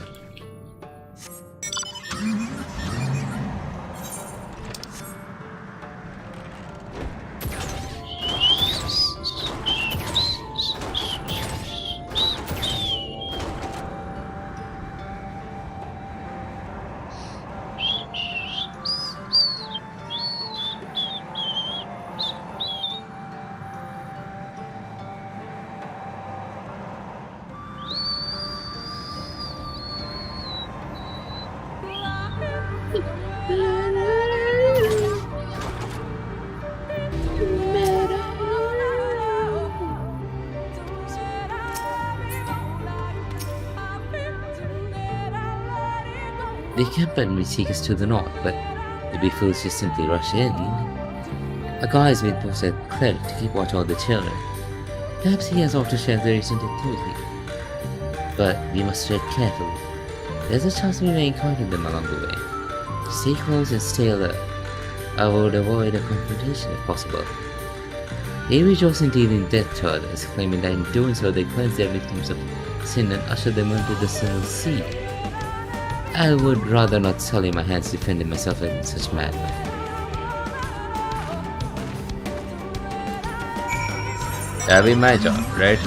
Speaker 1: The encampment may take us to the north, but it'd be foolish to simply rush in. A guard has been posted at the cleric to keep watch on the children. Perhaps he has also shared the recent activity. But we must tread carefully. There's a chance we may encounter them along the way. Stay close and stay alert. I would avoid a confrontation if possible. They rejoice in dealing death to others, claiming that in doing so they cleanse their victims of sin and usher them into the sinless sea. I would rather not sully my hands defending myself in such manner. That'll be my job, right?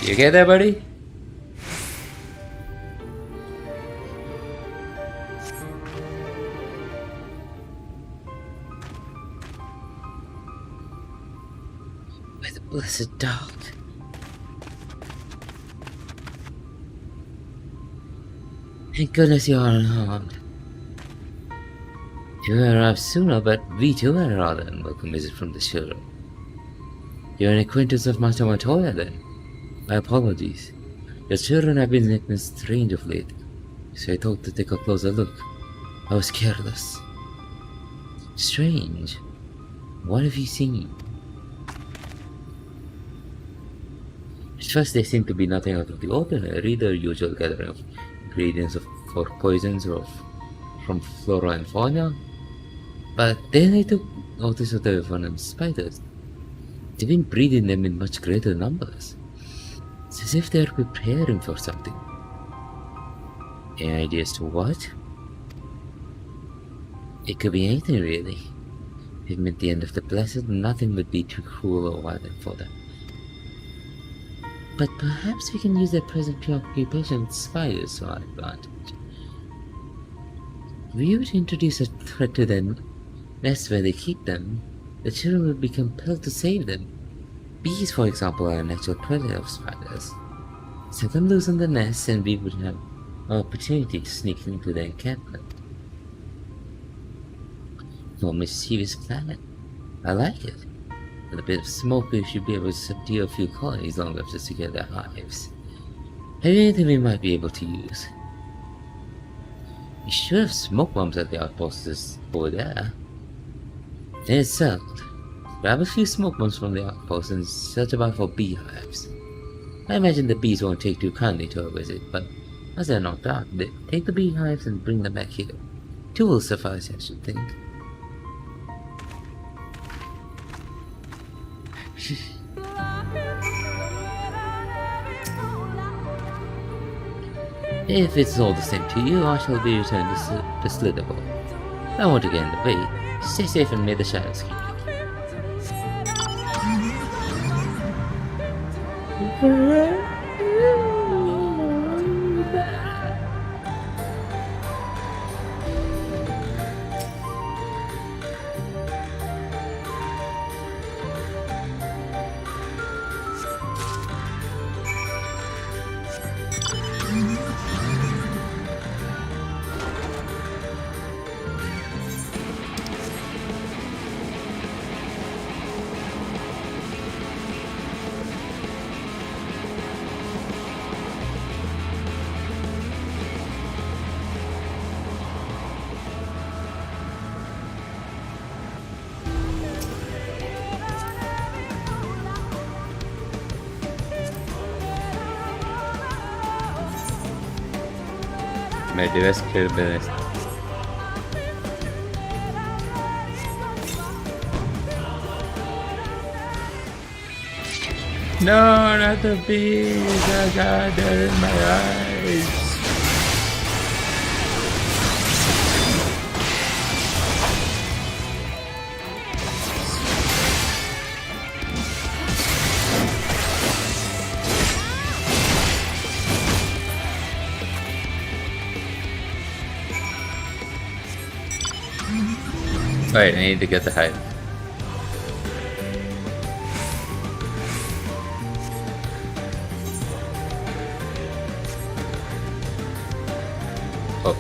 Speaker 1: You get that, buddy? By the blessed dark. Thank goodness you are unharmed. You arrived sooner, but we too had a rather unwelcome visit from the children. You're an acquaintance of Master Montoya, then? My apologies. Your children have been acting strange of late, so I thought to take a closer look. I was careless. Strange? What have you seen? At first, they seem to be nothing out of the ordinary, the usual gathering of ingredients for poisons or from flora and fauna. But then I took notice of the venomous spiders. They've been breeding them in much greater numbers. It's as if they're preparing for something. Any ideas to what? It could be anything, really. If it meant the end of the blessed, nothing would be too cruel or violent for them. But perhaps we can use their present preoccupation with spiders to our advantage. If we were to introduce a threat to their nest where they keep them, the children would be compelled to save them. Bees, for example, are a natural predator of spiders. Set them loose on the nest and we would have an opportunity to sneak into their encampment. No mischievous plan. I like it. With a bit of smoke, we should be able to subdue a few colonies long enough to secure their hives. Have you anything we might be able to use? We should have smoke bombs at the outposts over there. Then it's settled. Grab a few smoke bombs from the outpost and search about for beehives. I imagine the bees won't take too kindly to our visit, but as they're knocked out, they take the beehives and bring them back here. Two will suffice, I should think. If it's all the same to you, I shall be returned to Slitherboard. I won't get in the way. Stay safe and may the shadows keep you. Me debes creer de esto. No, not the bees! I got that in my eyes! Alright, I need to get the hive. Oh.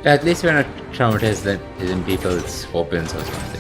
Speaker 1: At least we're not traumatized that in people's opens or something.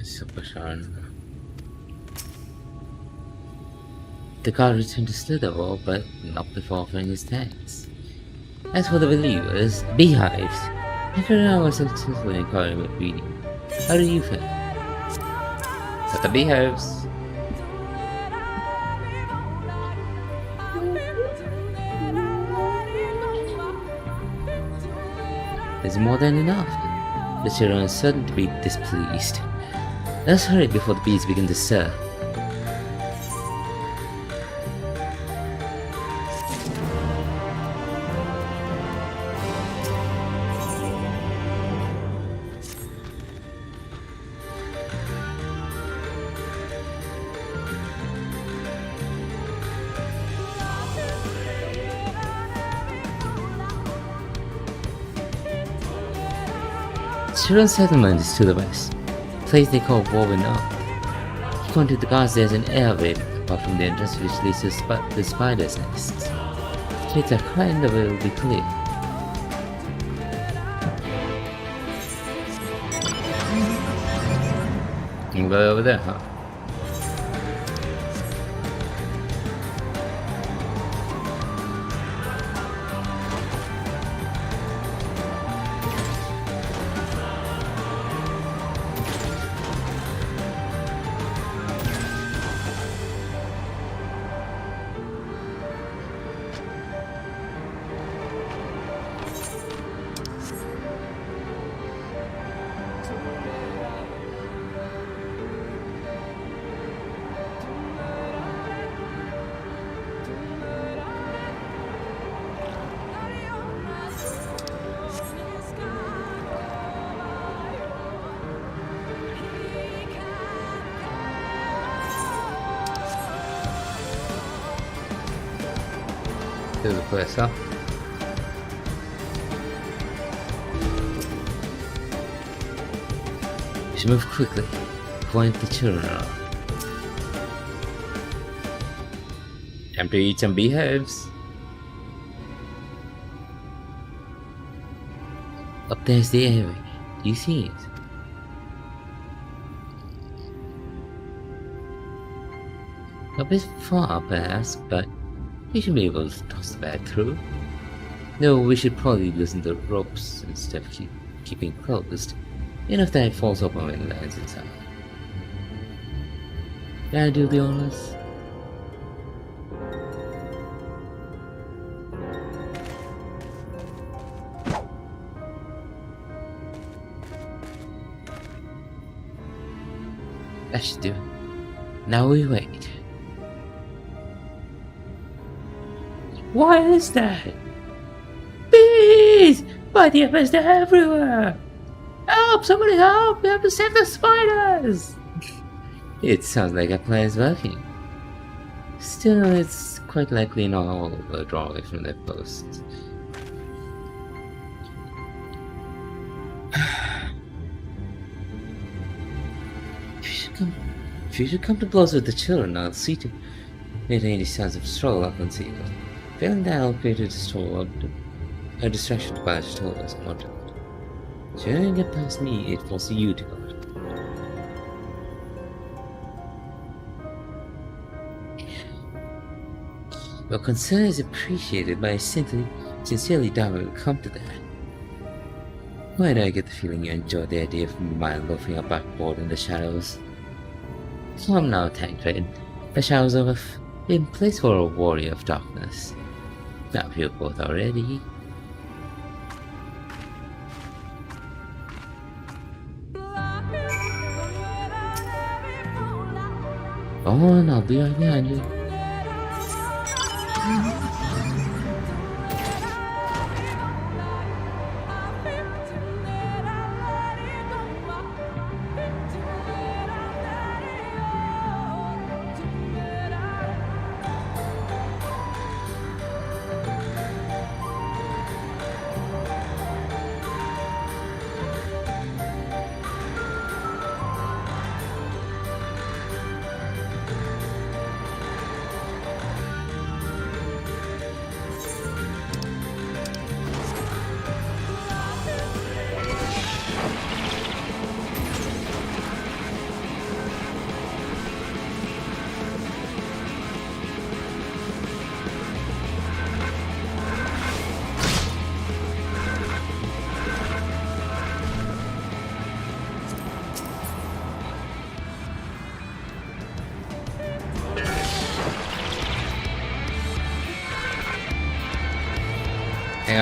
Speaker 1: Super Sharon. the guard returned to Slitherwall, but not before offering his thanks. As for the believers, beehives. After hours successfully inquiring with reading, how do you feel? At the beehives. There's more than enough. The children are certain to be displeased. Let's hurry before the bees begin to stir. Children's settlement is to the west, a place they call Woven Up. According to the guards, there's an elevator apart from the entrance which leads to the spider's nests. The streets are kind of will be clear. You can go over there, huh? To the place, huh? We should move quickly, point the children around. Time to eat some beehives. Up there's the airway. Do you see it? A bit far, perhaps, but we should be able to toss the bag through. No, we should probably loosen the ropes instead of keeping closed. Enough that it falls open when it lands inside. Can I do the honors? That should do it. Now we wait. What is that? Bees! By the efforts, they're everywhere! Help! Somebody help! We have to save the spiders! It sounds like our plan is working. Still, it's quite likely not all will draw away from their posts. If you should come to blows with the children, I'll see to it any signs of struggle up concealed. Failing that, I'll create a distraction to Badge told us on what to do. Should anything get past me, it falls to you to guard. Your concern is appreciated, but I sincerely doubt it will come to that. Why do I get the feeling you enjoy the idea of my loafing a backboard in the shadows? Come now, Tancred. The shadows of in place for a warrior of darkness. Now you both are ready. Go on, I'll be right behind you.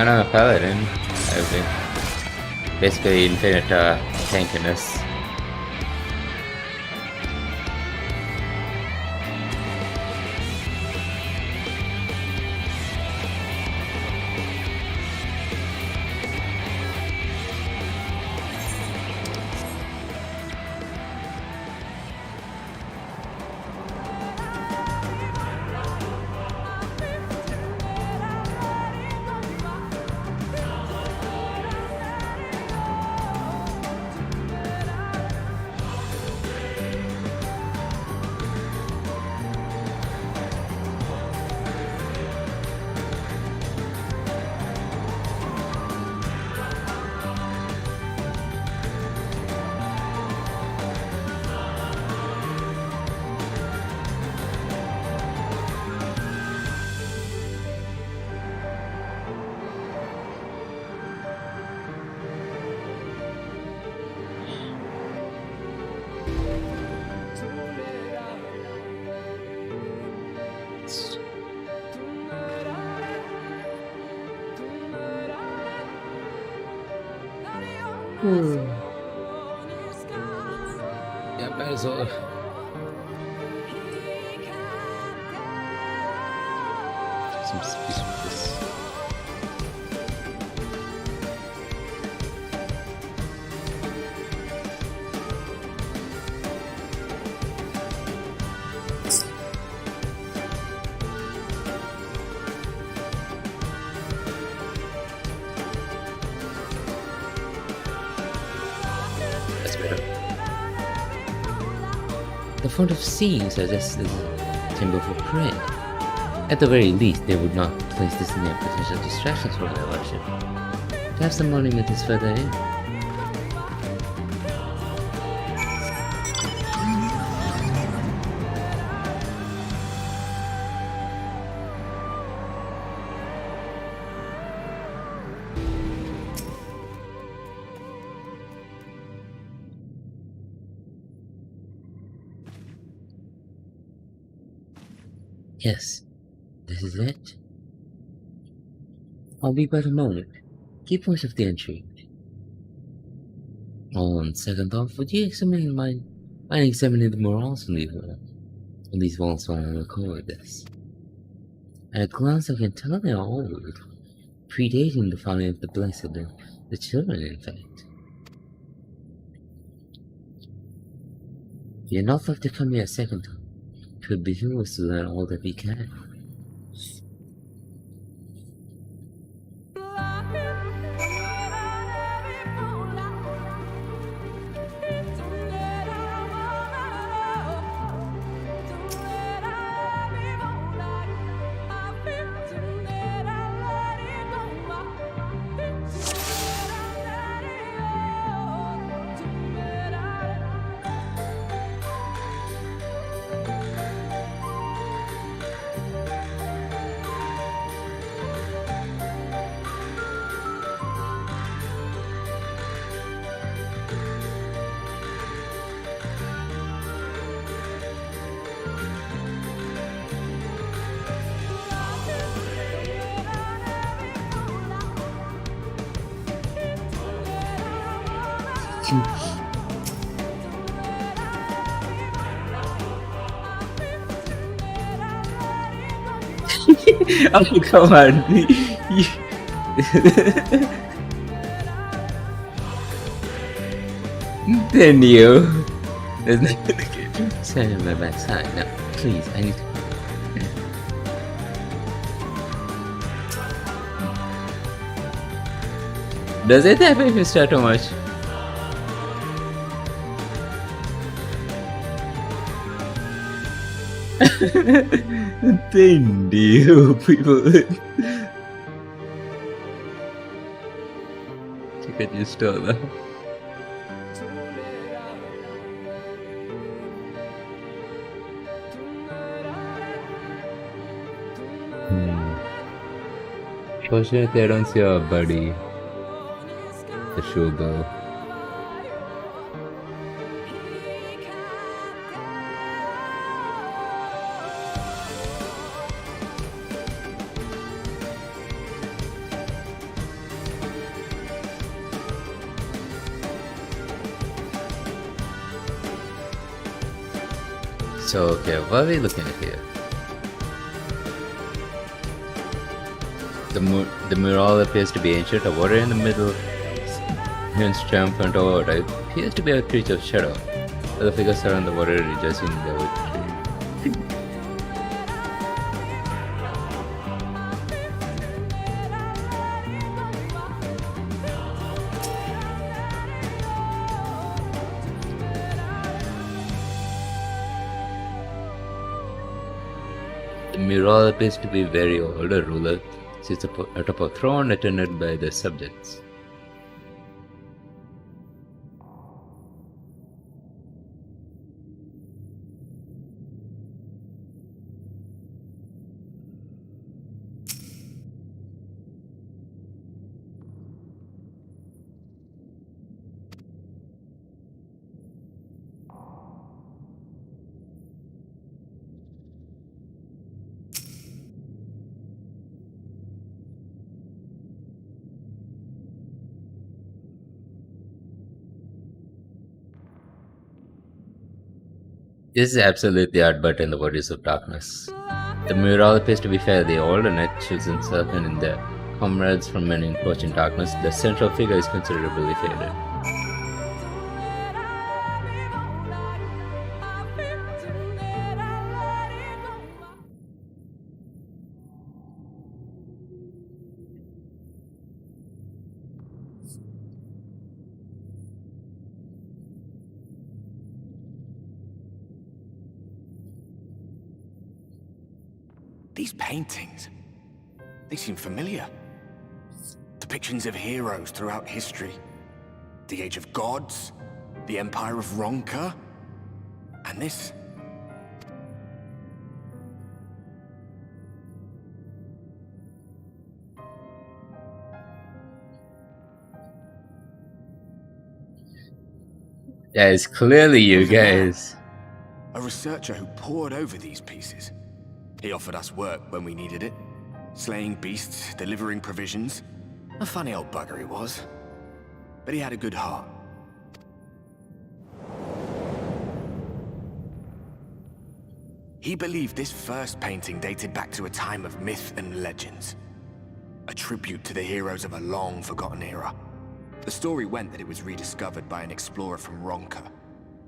Speaker 1: on a paladin. Basically infinite tankiness. Yeah, might as well. Some space with this. That's better. The font of seeing suggests this is a timber for prayer. At the very least, they would not place this near potential distractions for their worship. Perhaps the monument is further in. Yes, this is it. I'll be but a moment. Keep most of the entry. On second thought, would you mind examining the morals on these walls while I record this? At a glance, I can tell they are old, predating the founding of the Blessed, the children, in fact. You're not left to come here a second time. It would behoove us to learn all that we can. Oh, come on. Then you. There's no stand on my backside. No, please, I need to. Does it have if you start too much? Then you people. Check out your store though. Fortunately, I don't see our buddy, the showgirl. So, okay, what are we looking at here? The mural appears to be ancient. A warrior in the middle, hence triumphant over it, appears to be a creature of shadow. Other figures surround the warrior rejoicing in their victory. The mural appears to be very old. A ruler sits atop a throne attended by the subjects. This is absolutely Ardbert in the Bodies of Darkness. The mural appears to be fairly old, and it shows himself and in their comrades from an encroaching darkness. The central figure is considerably faded.
Speaker 5: These paintings, they seem familiar. Depictions of heroes throughout history. The Age of Gods, the Empire of Ronka, and this.
Speaker 1: That is clearly you guys.
Speaker 5: A researcher who pored over these pieces. He offered us work when we needed it. Slaying beasts, delivering provisions. A funny old bugger he was. But he had a good heart. He believed this first painting dated back to a time of myth and legends. A tribute to the heroes of a long-forgotten era. The story went that it was rediscovered by an explorer from Ronka,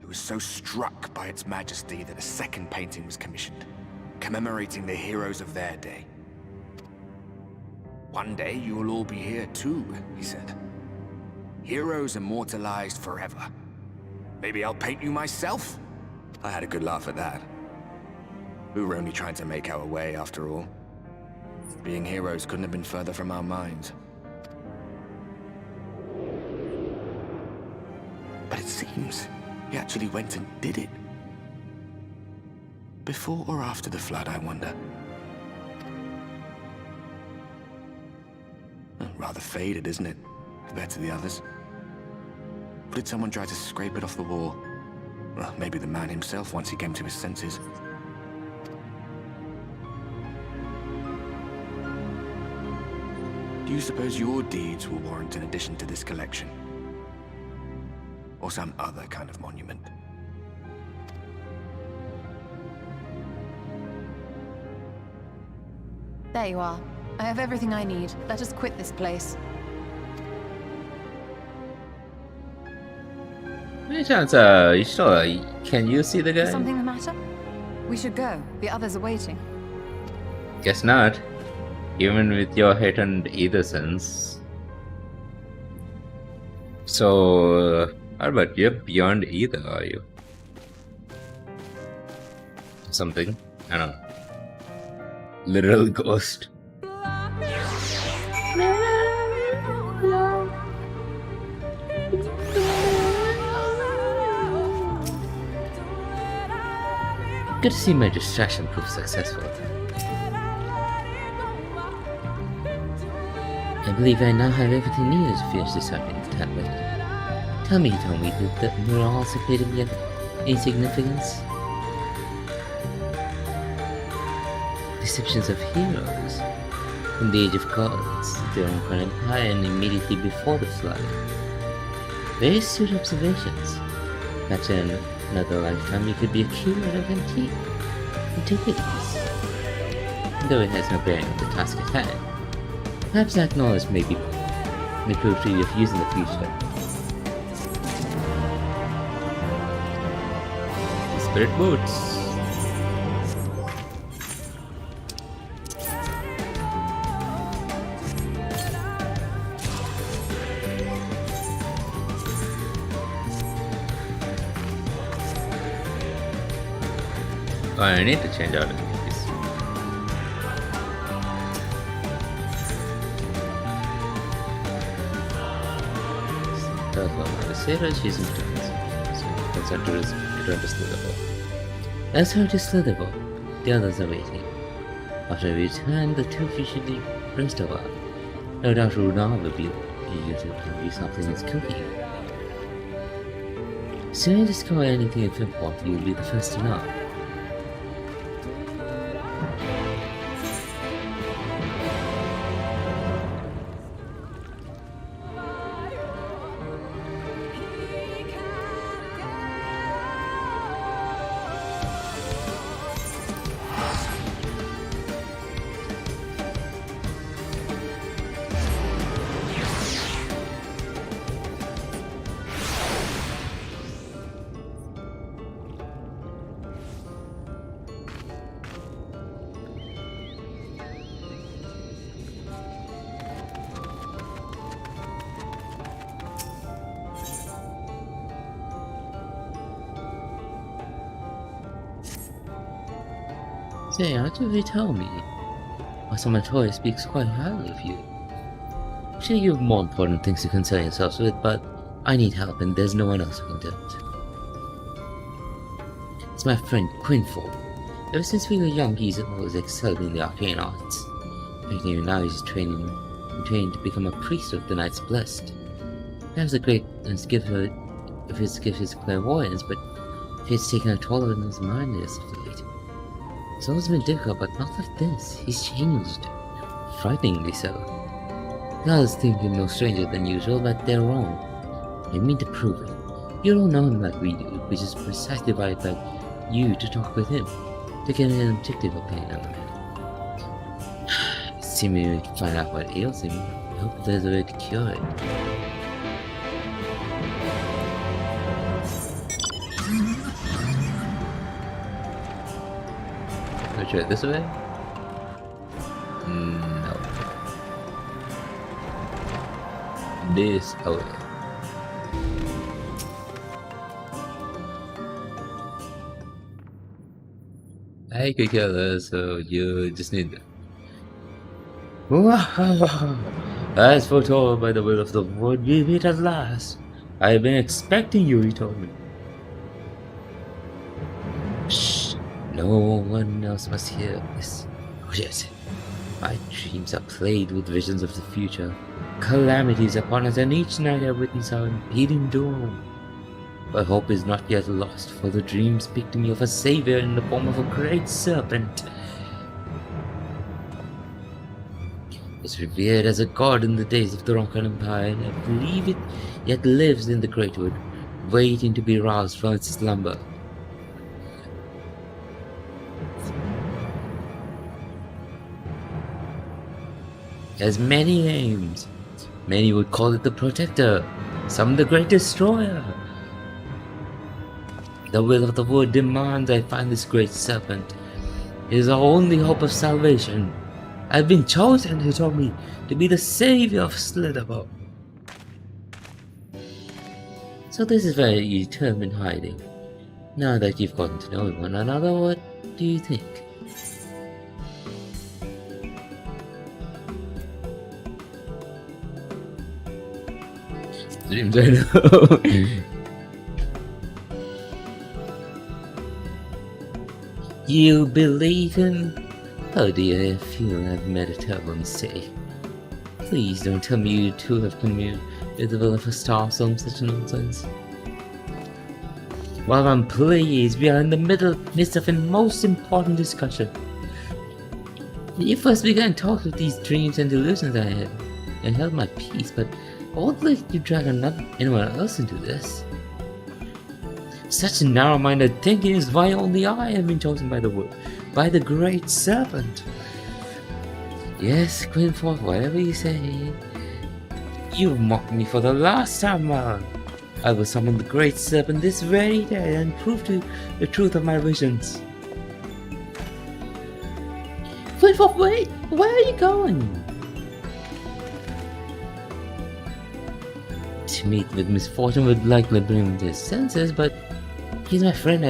Speaker 5: who was so struck by its majesty that a second painting was commissioned, commemorating the heroes of their day. One day you will all be here too, he said. Heroes immortalized forever. Maybe I'll paint you myself? I had a good laugh at that. We were only trying to make our way after all. Being heroes couldn't have been further from our minds. But it seems he actually went and did it. Before or after the flood, I wonder. Rather faded, isn't it, compared to the others? Or did someone try to scrape it off the wall? Well, maybe the man himself once he came to his senses. Do you suppose your deeds will warrant an addition to this collection? Or some other kind of monument?
Speaker 2: There you are. I have everything I need. Let us quit this place.
Speaker 1: Any chance, you still, can you see the guy?
Speaker 2: Is something the matter? We should go. The others are waiting.
Speaker 1: Guess not. Even with your hate and either sense. So, Albert, you're beyond either, are you? Something? I don't know. Literal ghost. Good to see my distraction prove successful. I believe I now have everything needed to finish deciphering the tablet. Tell me, did the murals appear to be of any significance? Descriptions of heroes from the Age of Gods, the Roman Empire, and immediately before the flood. Very astute observations. Pattern Another lifetime you could be a keeper of antiquities. Though it has no bearing on the task at hand. Perhaps that knowledge may prove to be of use in the future. Spirit boots. Oh, I need to change out of these. The sailor chasing returns. Consent to return to Slitherville. As her to Slitherville, the others are waiting. After we return, the two officially rest a while. No doubt Runa will be eager to bring you something that's cooking. Soon you discover anything of import, you'll be the first to know. Say, aren't you really tell me? Masamatoya speaks quite highly of you. I'm sure you have more important things to concern yourselves with, but I need help and there's no one else who can do it. It's my friend Quinford. Ever since we were young, he's always excelled in the arcane arts. Even now he's training to become a priest of the Knights Blessed. Perhaps a great gift of his gift is clairvoyance, but it's taken a toll on his mind as of late. It's always been difficult, but not like this. He's changed. Frighteningly so. The others think him no stranger than usual, but they're wrong. I mean to prove it. You don't know him like we do, which is precisely why I'd like you to talk with him, to get an objective opinion on it. Seemingly to find out what ails him. I hope there's a way to cure it. Try it this way? No. This way. I could kill her, so you just need that. As foretold by the will of the Lord, we meet at last. I have been expecting you, he told me. Shh. No one else must hear this. Oh yes, my dreams are plagued with visions of the future. Calamities upon us, and each night I witness our impending doom. But hope is not yet lost, for the dreams speak to me of a savior in the form of a great serpent. It was revered as a god in the days of the Ronkan Empire, and I believe it yet lives in the Greatwood, waiting to be roused from its slumber. Has many names. Many would call it the Protector, some the Great Destroyer. The will of the Wood demands I find this great serpent. It is our only hope of salvation. I've been chosen, he told me, to be the savior of Slitherville. So this is where you term in hiding. Now that you've gotten to know one another, what do you think? Dreams, I know. You believe him? Oh dear, I feel I've made a terrible mistake. Please don't tell me you two have communed with the will of a star some such nonsense. While I'm pleased, we are in the midst of a most important discussion. You first began to talk of these dreams and delusions I had, and held my peace, but I won't let you drag anyone else into this. Such narrow-minded thinking is why only I have been chosen by the Great Serpent. Yes, Queen Forth, whatever you say. You've mocked me for the last time round. I will summon the Great Serpent this very day and prove to the truth of my visions. Queen Forth, wait! Where are you going? To meet with misfortune would likely bring him to his senses, but he's my friend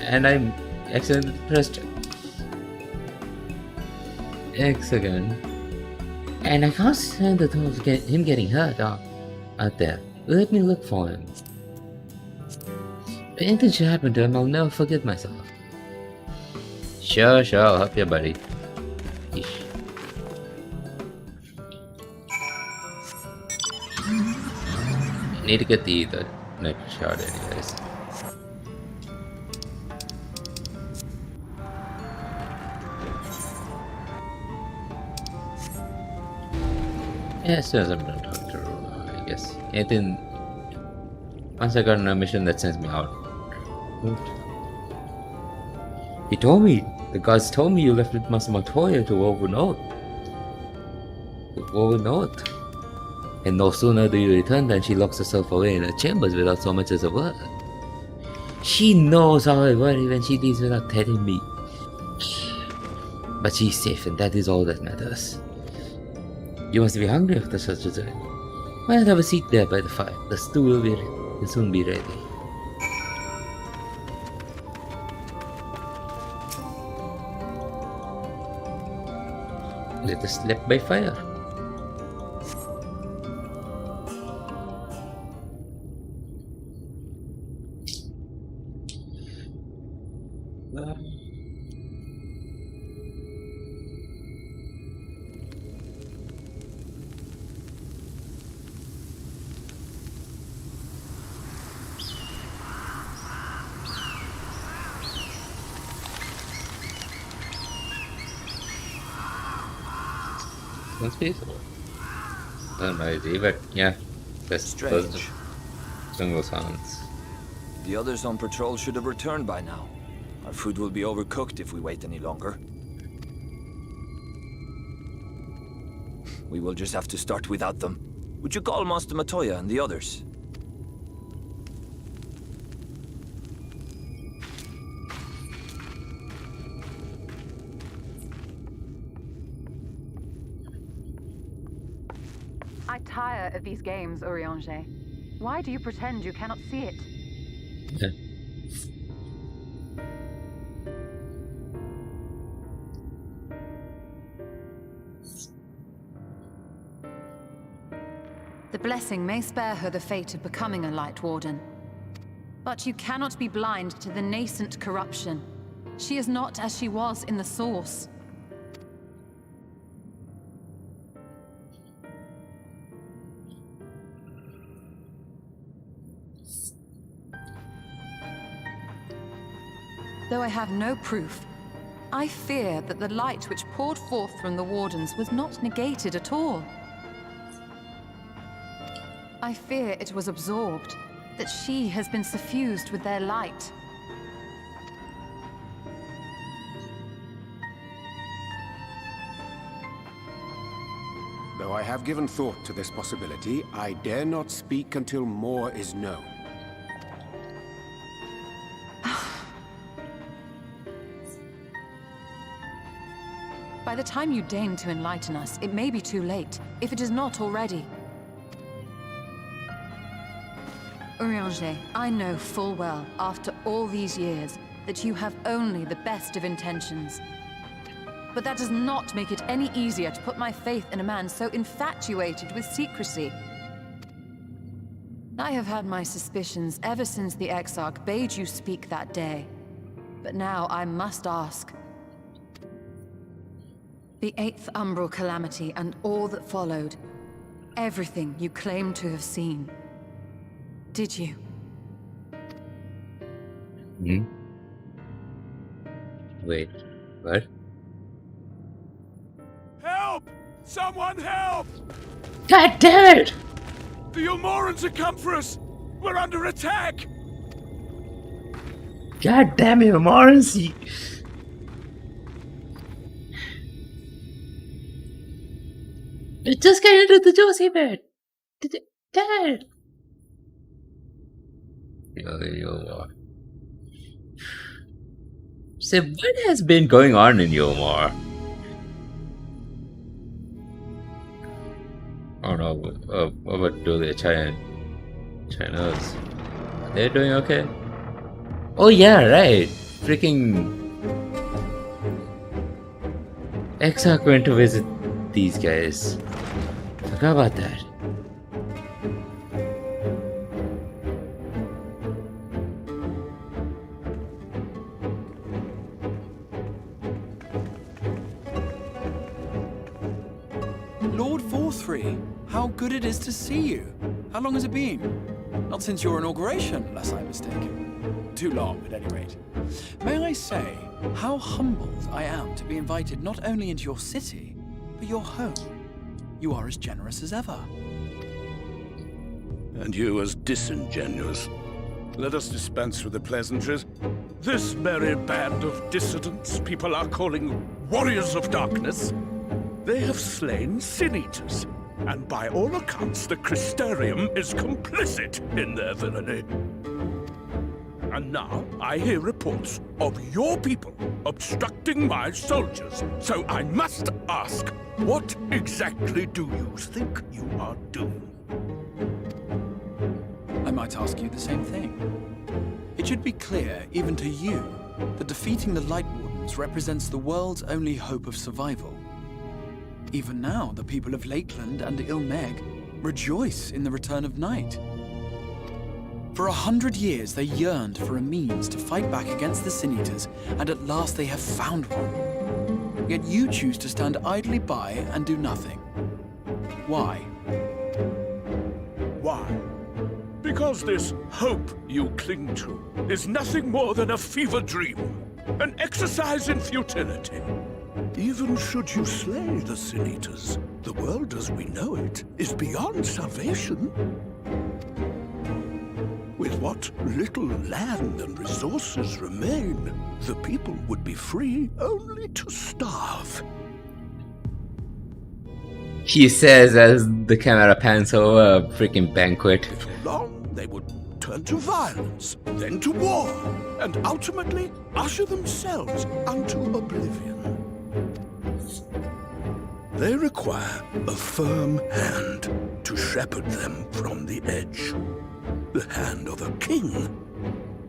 Speaker 1: and I'm accidentally pressed X again. And I can't stand the thought of him getting hurt out there. Let me look for him. If anything should happen to him, I'll never forget myself. Sure, I'll help you, buddy. Eesh. Need to get the next shot anyways. Yeah, as soon as I'm done talking to her, I guess. Anything... Once I got on a mission that sends me out. He told me, the gods told me you left with Master Montoya to Woven Oath. And no sooner do you return than she locks herself away in her chambers without so much as a word. She knows how I worry when she leaves without telling me. But she's safe, and that is all that matters. You must be hungry after such a journey. Why not have a seat there by the fire? The stew will soon be ready. Let us sleep by fire. Sounds peaceful. I don't know, but yeah, that's
Speaker 3: strange.
Speaker 1: Jungle sounds.
Speaker 3: The others on patrol should have returned by now. Our food will be overcooked if we wait any longer. We will just have to start without them. Would you call Master Montoya and the others?
Speaker 2: I tire of these games, Urianger. Why do you pretend you cannot see it?
Speaker 1: Yeah.
Speaker 2: The blessing may spare her the fate of becoming a Light Warden. But you cannot be blind to the nascent corruption. She is not as she was in the Source. Though I have no proof, I fear that the light which poured forth from the Wardens was not negated at all. I fear it was absorbed, that she has been suffused with their light.
Speaker 6: Though I have given thought to this possibility, I dare not speak until more is known.
Speaker 2: By the time you deign to enlighten us, it may be too late, if it is not already. Urianger, I know full well, after all these years, that you have only the best of intentions. But that does not make it any easier to put my faith in a man so infatuated with secrecy. I have had my suspicions ever since the Exarch bade you speak that day. But now I must ask. The 8th Umbral Calamity and all that followed. Everything you claim to have seen. Did you?
Speaker 1: Hmm? Wait, what?
Speaker 7: Help! Someone help!
Speaker 1: God damn it!
Speaker 7: The Ilmorans have come for us! We're under attack!
Speaker 1: God damn it, Morris! You just got into the Josie bed! Dad! Yo. So what has been going on in Yomar? Oh no, what about the Chinos? Are they doing okay? Oh yeah, right. Freaking XIV went to visit these guys. Forgot about that.
Speaker 8: Lord Forthry, how good it is to see you. How long has it been? Not since your inauguration, unless I'm mistaken. Too long, at any rate. May I say how humbled I am to be invited not only into your city, but your home. You are as generous as ever.
Speaker 7: And you as disingenuous. Let us dispense with the pleasantries. This merry band of dissidents people are calling warriors of darkness. They have slain sin-eaters, and by all accounts the Crystarium is complicit in their villainy. And now I hear reports of your people obstructing my soldiers, so I must ask, what exactly do you think you are doing?
Speaker 8: I might ask you the same thing. It should be clear, even to you, that defeating the Light Wardens represents the world's only hope of survival. Even now, the people of Lakeland and Ilmeg rejoice in the return of night. For 100 years, they yearned for a means to fight back against the Sin-Eaters, and at last they have found one. Yet you choose to stand idly by and do nothing. Why?
Speaker 7: Why? Because this hope you cling to is nothing more than a fever dream, an exercise in futility. Even should you slay the Sin-Eaters, the world as we know it is beyond salvation. With what little land and resources remain, the people would be free only to starve.
Speaker 1: She says as the camera pans over a freaking banquet.
Speaker 7: Before long, they would turn to violence, then to war, and ultimately usher themselves unto oblivion. They require a firm hand to shepherd them from the edge. The hand of a king,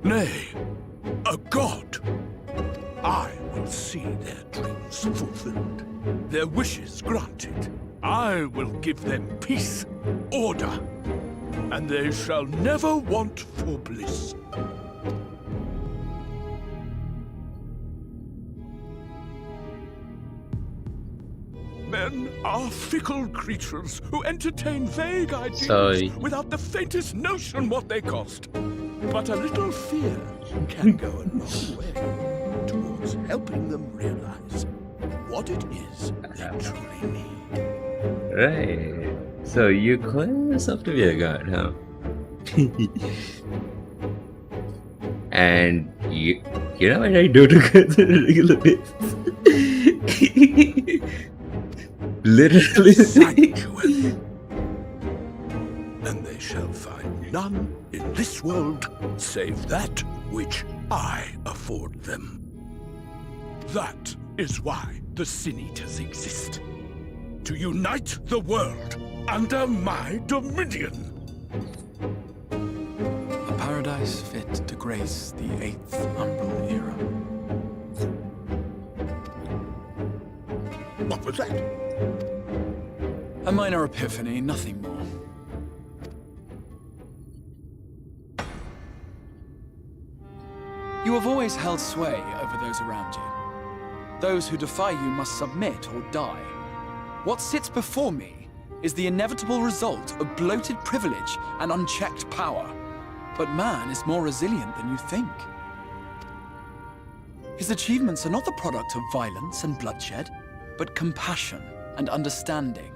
Speaker 7: nay, a god. I will see their dreams fulfilled, their wishes granted. I will give them peace, order, and they shall never want for bliss. Men are fickle creatures who entertain vague ideas without the faintest notion what they cost. But a little fear can go a long way towards helping them realize what it is they truly need.
Speaker 1: Right. So you claim yourself to be a god, huh? And you know what I do to get the regular basis? Literally.
Speaker 7: Sanctuary. And they shall find none in this world save that which I afford them. That is why the Sin-Eaters exist. To unite the world under my dominion.
Speaker 8: A paradise fit to grace the 8th Umbral era.
Speaker 7: What was that?
Speaker 8: A minor epiphany, nothing more. You have always held sway over those around you. Those who defy you must submit or die. What sits before me is the inevitable result of bloated privilege and unchecked power. But man is more resilient than you think. His achievements are not the product of violence and bloodshed, but compassion and understanding.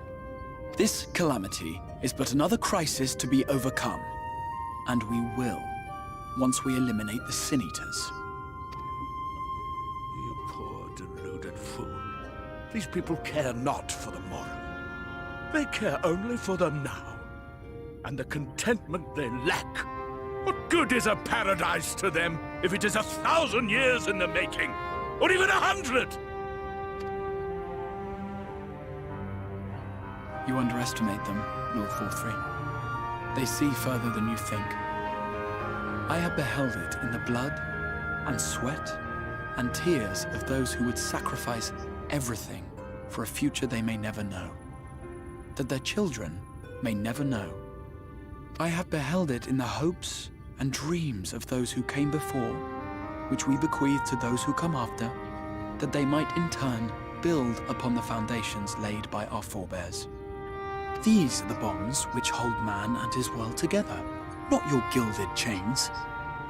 Speaker 8: This calamity is but another crisis to be overcome. And we will, once we eliminate the Sin-Eaters.
Speaker 7: These people care not for the morrow. They care only for the now, and the contentment they lack. What good is a paradise to them if it is 1,000 years in the making, or even 100?
Speaker 8: You underestimate them, Lord Forthry. They see further than you think. I have beheld it in the blood and sweat and tears of those who would sacrifice everything for a future they may never know, that their children may never know. I have beheld it in the hopes and dreams of those who came before, which we bequeath to those who come after, that they might in turn build upon the foundations laid by our forebears. These are the bonds which hold man and his world together, not your gilded chains,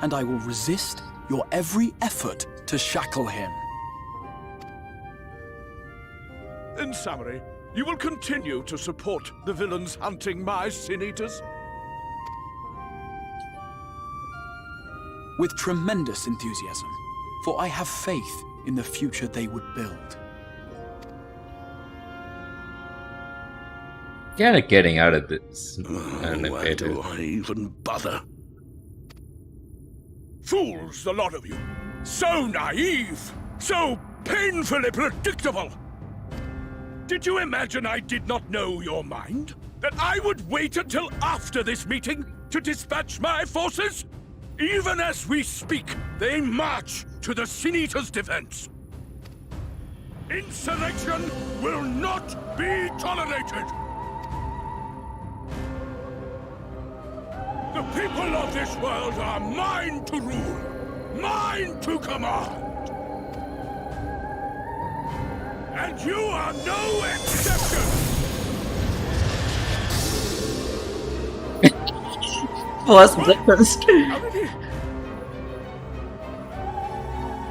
Speaker 8: and I will resist your every effort to shackle him.
Speaker 7: In summary, you will continue to support the villains hunting my Sin Eaters?
Speaker 8: With tremendous enthusiasm, for I have faith in the future they would build.
Speaker 1: Kind of getting out of this.
Speaker 7: Why do I even bother? Fools, the lot of you! So naive! So painfully predictable! Did you imagine I did not know your mind? That I would wait until after this meeting to dispatch my forces? Even as we speak, they march to the Sin Eaters' defense. Insurrection will not be tolerated! The people of this world are mine to rule, mine to command. And you are no exception!
Speaker 1: Was breakfast.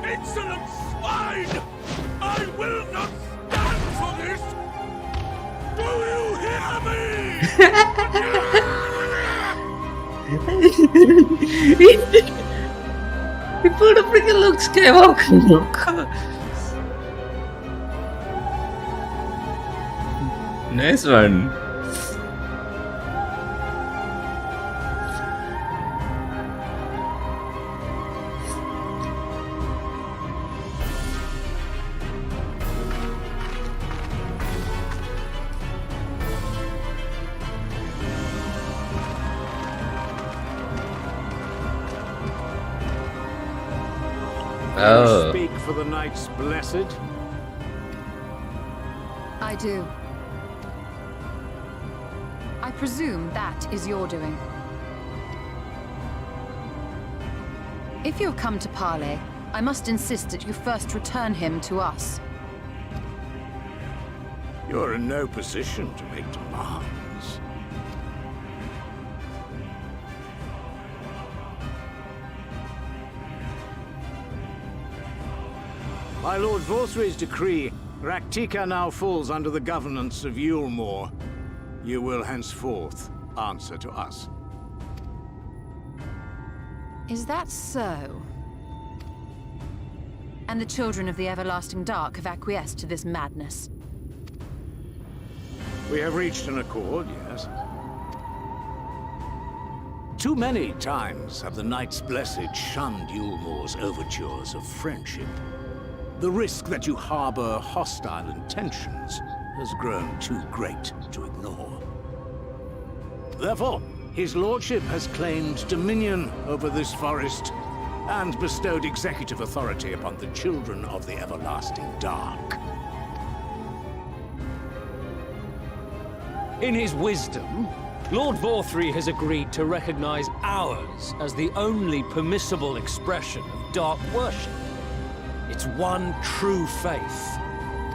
Speaker 7: Insolent swine! I will not stand for this! Do you hear me?
Speaker 1: He pulled a freaking Luke Skywalker look. Nice one. Oh.
Speaker 6: Speak for the Knights Blessed.
Speaker 2: I do. I presume that is your doing. If you have come to parley, I must insist that you first return him to us.
Speaker 7: You're in no position to make demands.
Speaker 6: By Lord Vorthry's decree, Rak'Tika now falls under the governance of Yulmore. You will henceforth answer to us.
Speaker 2: Is that so? And the children of the Everlasting Dark have acquiesced to this madness?
Speaker 6: We have reached an accord, yes. Too many times have the Knights Blessed shunned Yulmore's overtures of friendship. The risk that you harbor hostile intentions has grown too great to ignore. Therefore, his lordship has claimed dominion over this forest and bestowed executive authority upon the children of the Everlasting Dark.
Speaker 9: In his wisdom, Lord Vorthry has agreed to recognize ours as the only permissible expression of dark worship. It's one true faith.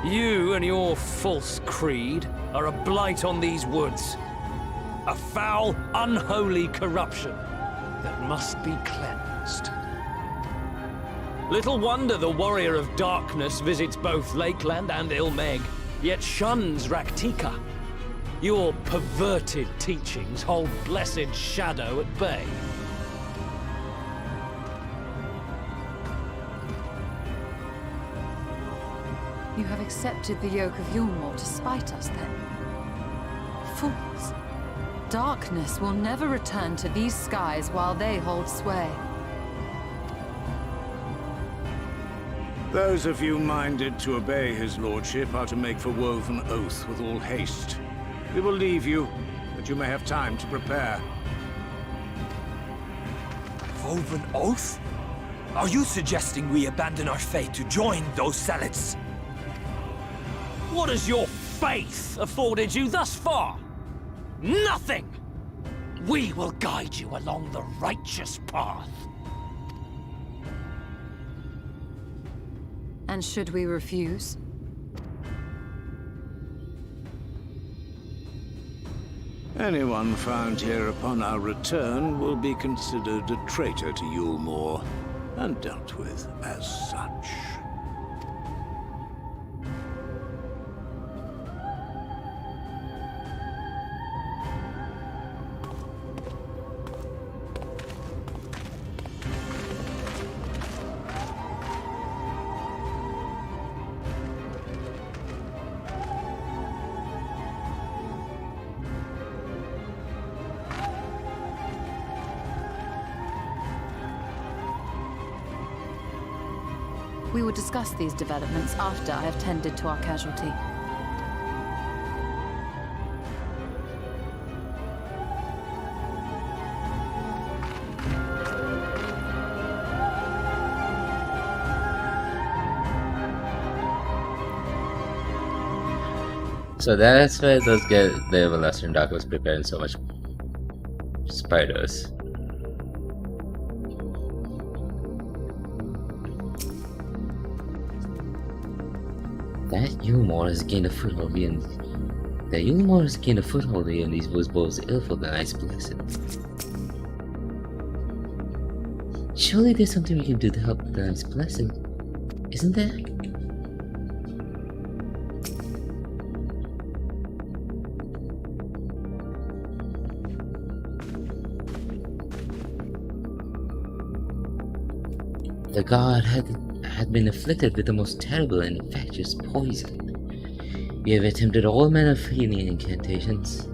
Speaker 9: You and your false creed are a blight on these woods. A foul, unholy corruption that must be cleansed. Little wonder the Warrior of Darkness visits both Lakeland and Ilmeg, yet shuns Rak'Tika. Your perverted teachings hold blessed Shadow at bay.
Speaker 2: You have accepted the yoke of Yulmore to spite us, then? Fools. Darkness will never return to these skies while they hold sway.
Speaker 6: Those of you minded to obey his lordship are to make for Woven Oath with all haste. We will leave you, that you may have time to prepare.
Speaker 3: Woven Oath? Are you suggesting we abandon our fate to join those zealots?
Speaker 9: What has your faith afforded you thus far? Nothing! We will guide you along the righteous path.
Speaker 2: And should we refuse?
Speaker 6: Anyone found here upon our return will be considered a traitor to Yulmore, and dealt with as such.
Speaker 2: We will discuss these developments after I have tended to our casualty.
Speaker 1: So that's why those guys, the Everlasting Dark, was preparing so much spiders. That Yulmore has gained a foothold in these Woodbows ill for the Night's Blessed. Surely there's something we can do to help the Night's Blessed, isn't there? The god had been afflicted with the most terrible and infectious poison. We have attempted all manner of healing incantations.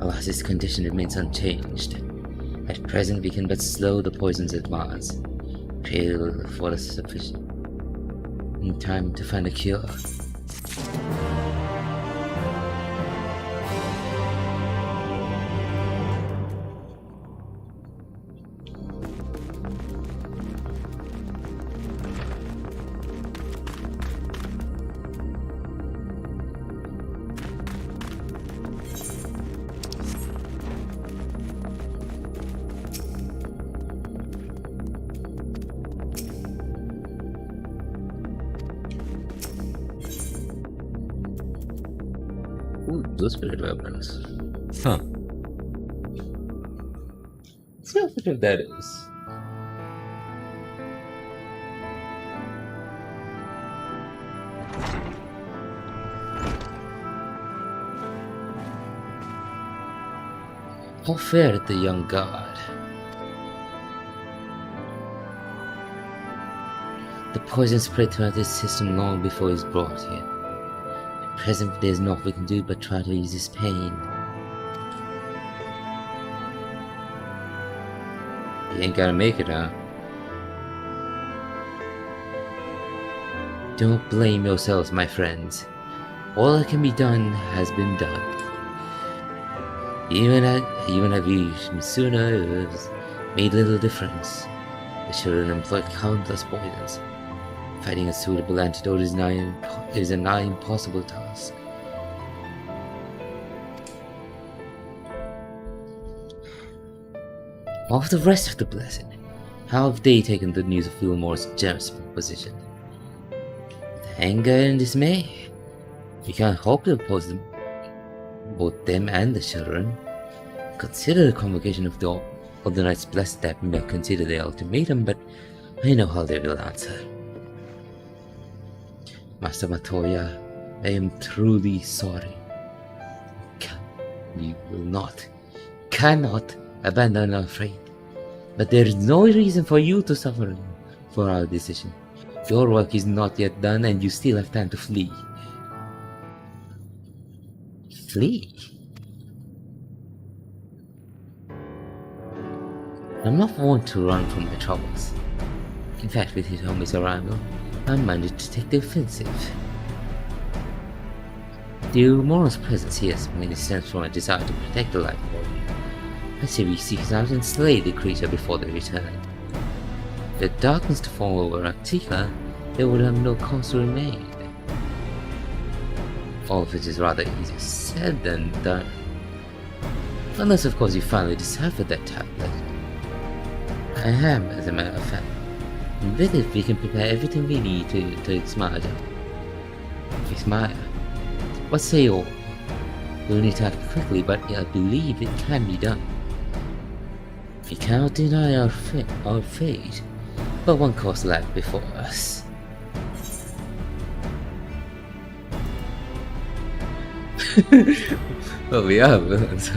Speaker 1: Alas, his condition remains unchanged. At present, we can but slow the poison's advance. Pray for us sufficient in time to find a cure. Ooh, those spirit weapons. Huh. Let's see how effective that is. How fared the young god? The poison spread throughout his system long before he was brought here. At present, there's naught we can do but try to ease his pain. You ain't gotta make it, huh? Don't blame yourselves, my friends. All that can be done has been done. Even at Mitsuna, it has made little difference. The children employed countless poisons. Finding a suitable antidote is a nigh impossible task. Of the rest of the Blessed, how have they taken the news of Yulmore's generous position? With anger and dismay. We can't hope to oppose them, both them and the children. Consider the convocation of the Night's Blessed that we may consider the ultimatum, but I know how they will answer. Master Matoya, I am truly sorry. We will cannot abandon our faith. But there is no reason for you to suffer for our decision. Your work is not yet done and you still have time to flee. Flee? I'm not one to run from my troubles. In fact, with Hitomi's arrival, I'm minded to take the offensive. The Uromora's presence here mainly stems from a desire to protect the light world. I say we seek it out and slay the creature before they return. If the darkness to fall over Rak'Tika, they would have no cause to remain. All of it is rather easier said than done. Unless of course you finally deciphered that tablet. I am, as a matter of fact. And with it we can prepare everything we need to Ismaya. What say you all? We'll need to act quickly, but I believe it can be done. We cannot deny our fate, but one course lies before us. Well, we are villains.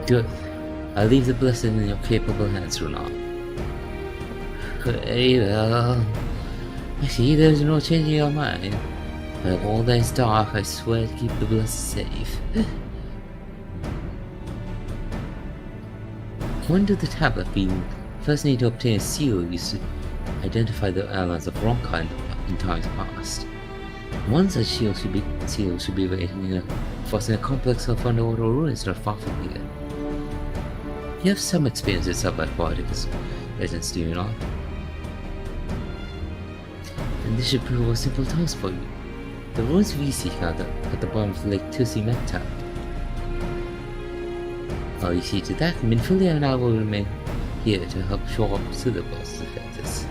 Speaker 1: Good. I'll leave the blessing in your capable hands, Runar. Very well. I see there's no changing your mind. But if all that is dark, I swear to keep the blessing safe. According to the tablet, we first need to obtain a seal used to identify the allies of Ronka in times past. One such seal should be waiting for us in a complex of underwater ruins not far from here. You have some experience with subaquatic legends, do you not? And this should prove a simple task for you. The ruins we seek are at the bottom of Lake Tusi-Mekta. While you see to that, Minfilia and I will remain here to help shore up Syllables' defenses.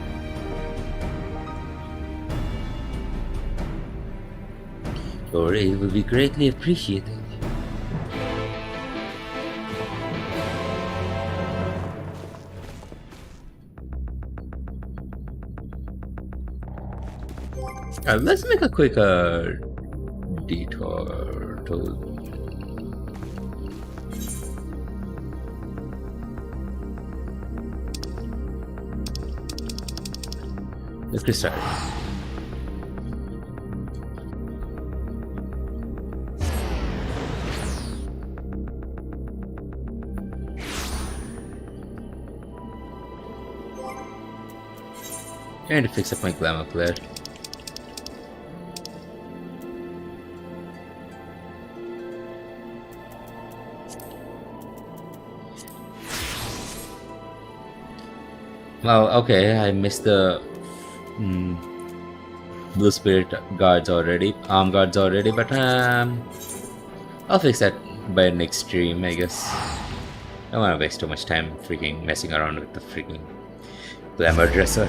Speaker 1: Your aid will be greatly appreciated. Let's make a quick detour to... Let's get started. Trying to fix up my glamour player. Well, okay, I missed the blue spirit guards already, arm guards already, but I'll fix that by next stream, I guess. I don't want to waste too much time freaking messing around with the freaking glamour dresser.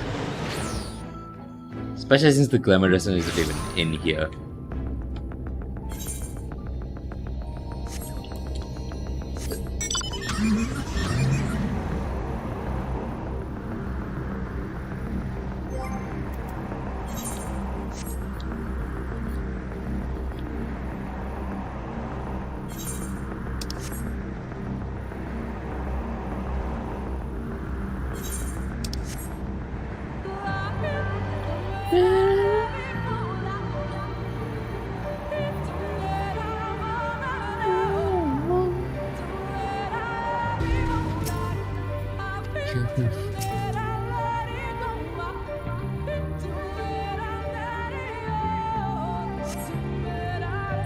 Speaker 1: Especially since the glamour dresser isn't even in here.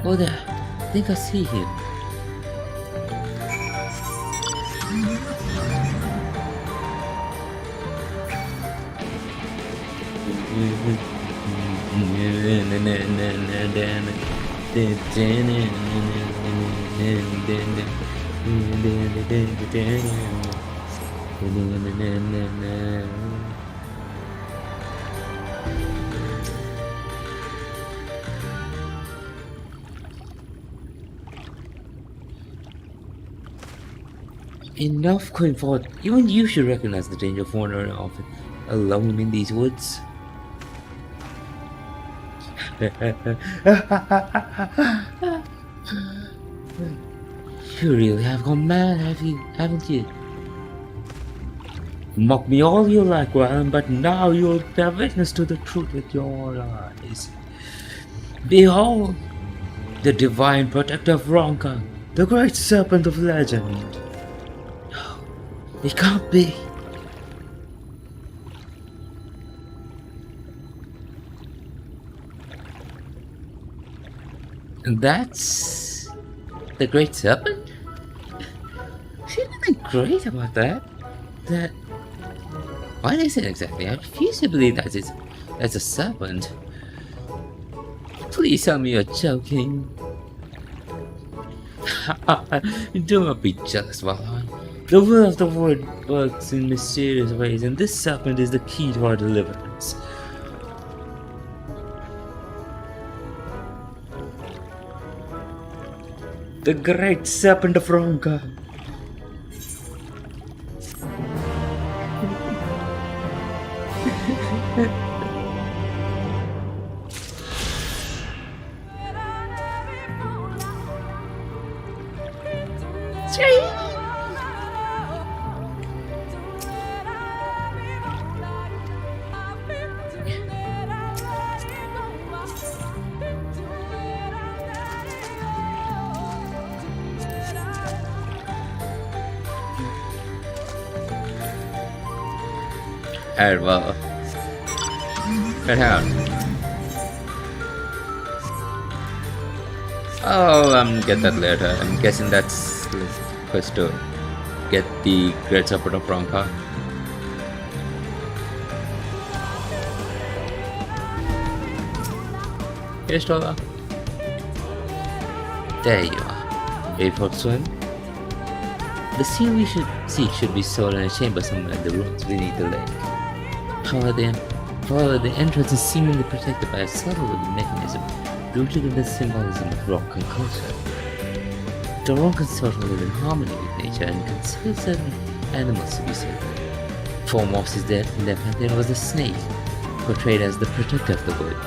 Speaker 1: Oh there, I think I see him. Enough going forward. Even you should recognize the danger of wandering off alone in these woods. You really have gone mad, haven't you? Mock me all you like, Ryan, but now you'll bear witness to the truth with your eyes. Behold, the divine protector of Ronka, the great serpent of legend. No, it can't be. And that's the great serpent? See, nothing great about that. What is it exactly? I refuse to believe that it's a serpent. Please tell me you're joking. Do not be jealous, Valheim. The will of the Lord works in mysterious ways, and this serpent is the key to our deliverance. The great serpent of Ronka. Alright, well. Right out. Oh, get that later. I'm guessing that's supposed to get the great support of Ronka. Here's Tola. There you are. Ready for a swim? The seal we should seek should be stored in a chamber somewhere in the ruins beneath the lake. However, the entrance is seemingly protected by a subtle mechanism rooted in the symbolism of Ronkan culture. The Ronkans sort of live in harmony with nature and consider certain animals to be sacred. Foremost in their pantheon was the snake, portrayed as the protector of the wood,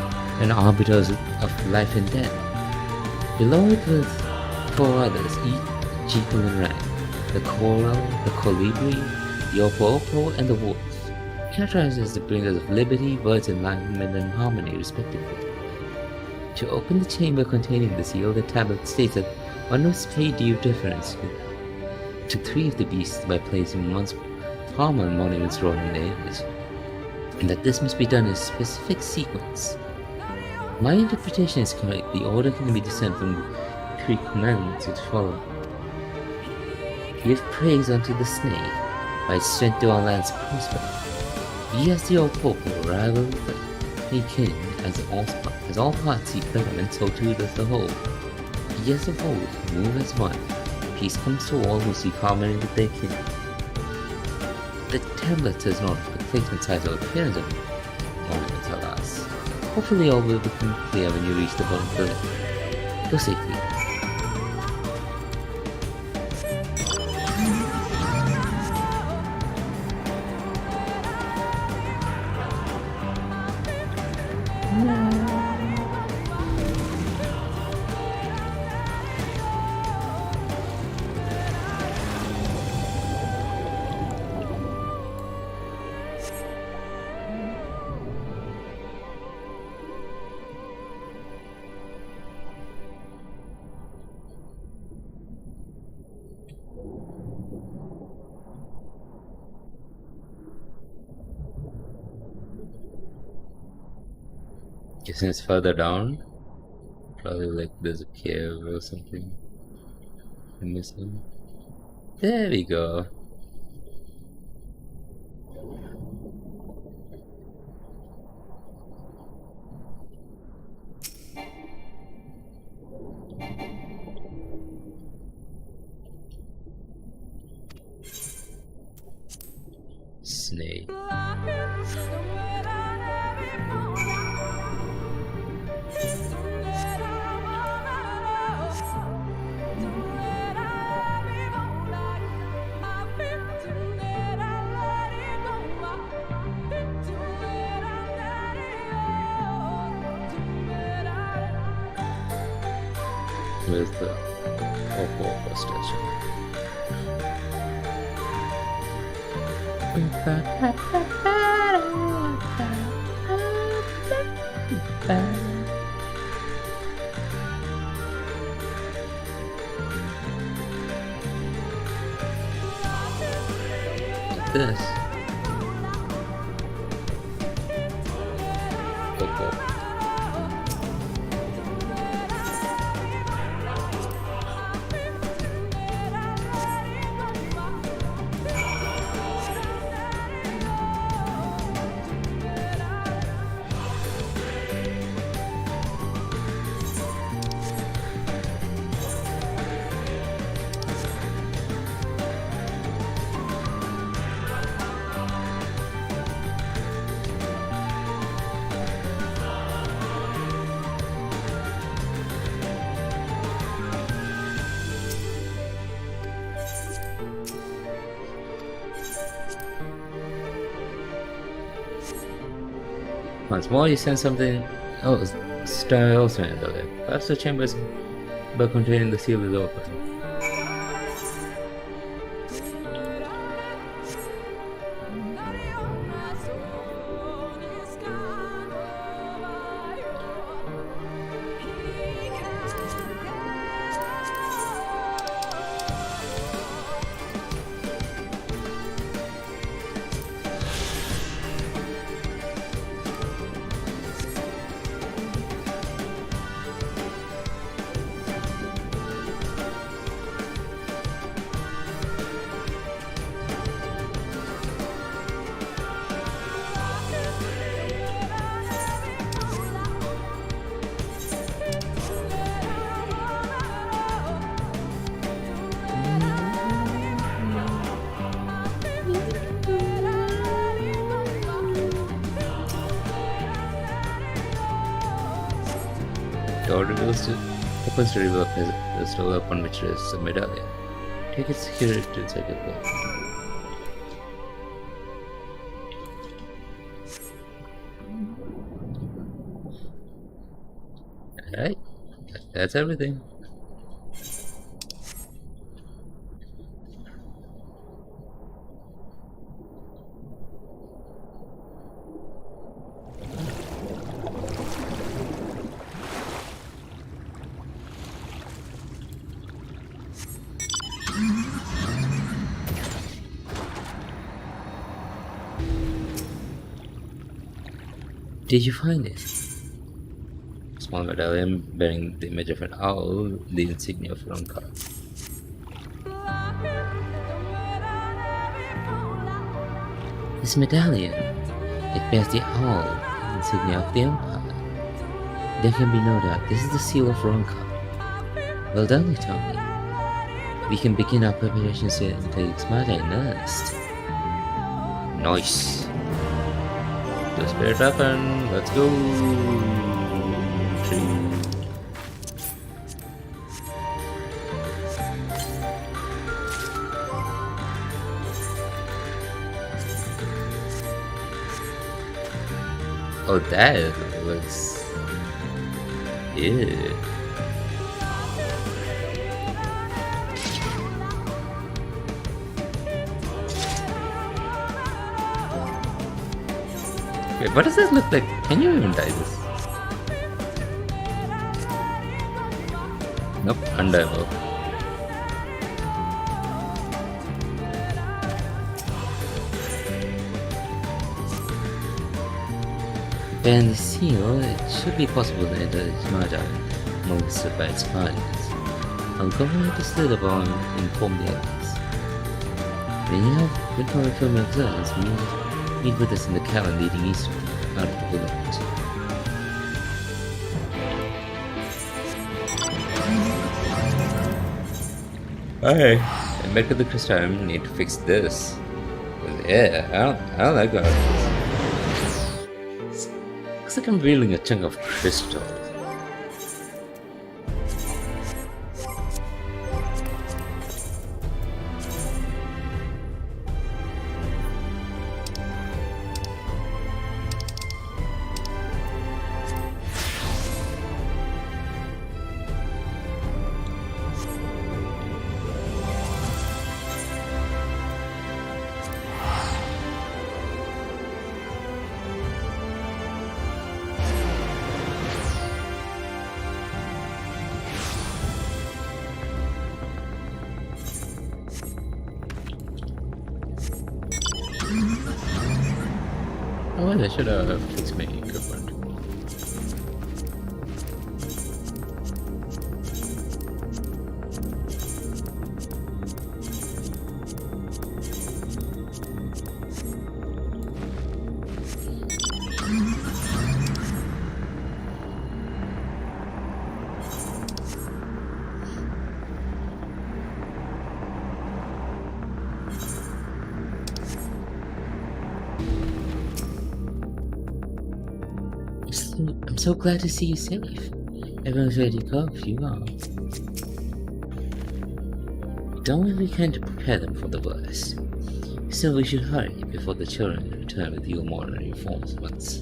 Speaker 1: an arbiter of life and death. Below it were four others, each equal in rank: the coral, the colibri, the opopo, and the wolf, characterized as the bringers of liberty, words, enlightenment, and harmony, respectively. To open the chamber containing the seal, the tablet states that one must pay due deference to three of the beasts by placing one's palm on monuments drawn in their image, and that this must be done in a specific sequence. My interpretation is correct. The order can be discerned from the three commandments which follow. Give praise unto the snake, by its strength do our lands prosper. Ye as the old pope will rival the king, as all parts seek betterment, so too does the whole. Ye as a whole, move as one. Peace comes to all who seek harmony with their king. The tablet does not the placement, size, or appearance of monuments, alas. Hopefully all will become clear when you reach the bottom of the lake. Go safely. Guessing it's further down. Probably like there's a cave or something. I'm missing. There we go. Snake. Where's the War station? Like this. Oh. Once more, you send something. Oh, Star also handled it. Perhaps the chamber's but containing the seal is open. Door reveals opens to reveal a pistol upon which there is a medallion. Take its security to take it back. Alright, that's everything. Did you find it? Small medallion bearing the image of an owl, the insignia of Ronka. This medallion, it bears the owl, insignia of the Empire. There can be no doubt, this is the seal of Ronka. Well done, Tony. We can begin our preparations to take its matter in earnest. Nice. The spirit weapon, let's go. Oh, that looks. Ew. Wait, what does this look like? Can you even dye this? Nope, undyeable. Bearing the seal, it should be possible to enter its margin amongst by its guardians. I'll go ahead to Slitherborn and inform the others. When you have been from your observance, meet with us in the cavern leading eastward, out of the village. Alright, I'm back at the crystal. Need to fix this. Yeah, I don't like that. Looks like I'm wielding a chunk of crystal. Oh, well, I should have fixed my equipment. I'm so glad to see you safe. Everyone's ready to go if you are. We don't really can to prepare them for the worst. Still, we should hurry before the children return with your modern uniforms once.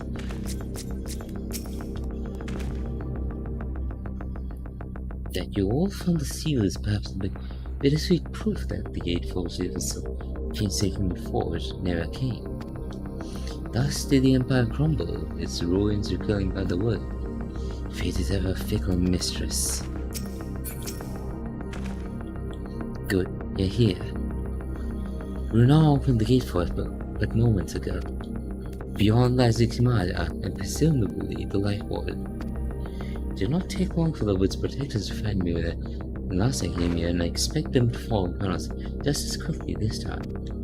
Speaker 1: That you all found the seal is perhaps a bittersweet proof that the eight forces of painstaking forged never came. Thus did the Empire crumble, its ruins recurring by the wood. Fate is ever a fickle mistress. Good, you're here. Runar opened the gate for us but moments ago. Beyond lies Ixmada and presumably the Light Ward. It did not take long for the wood's protectors to find me with it, and last I came here and I expect them to fall upon us just as quickly this time.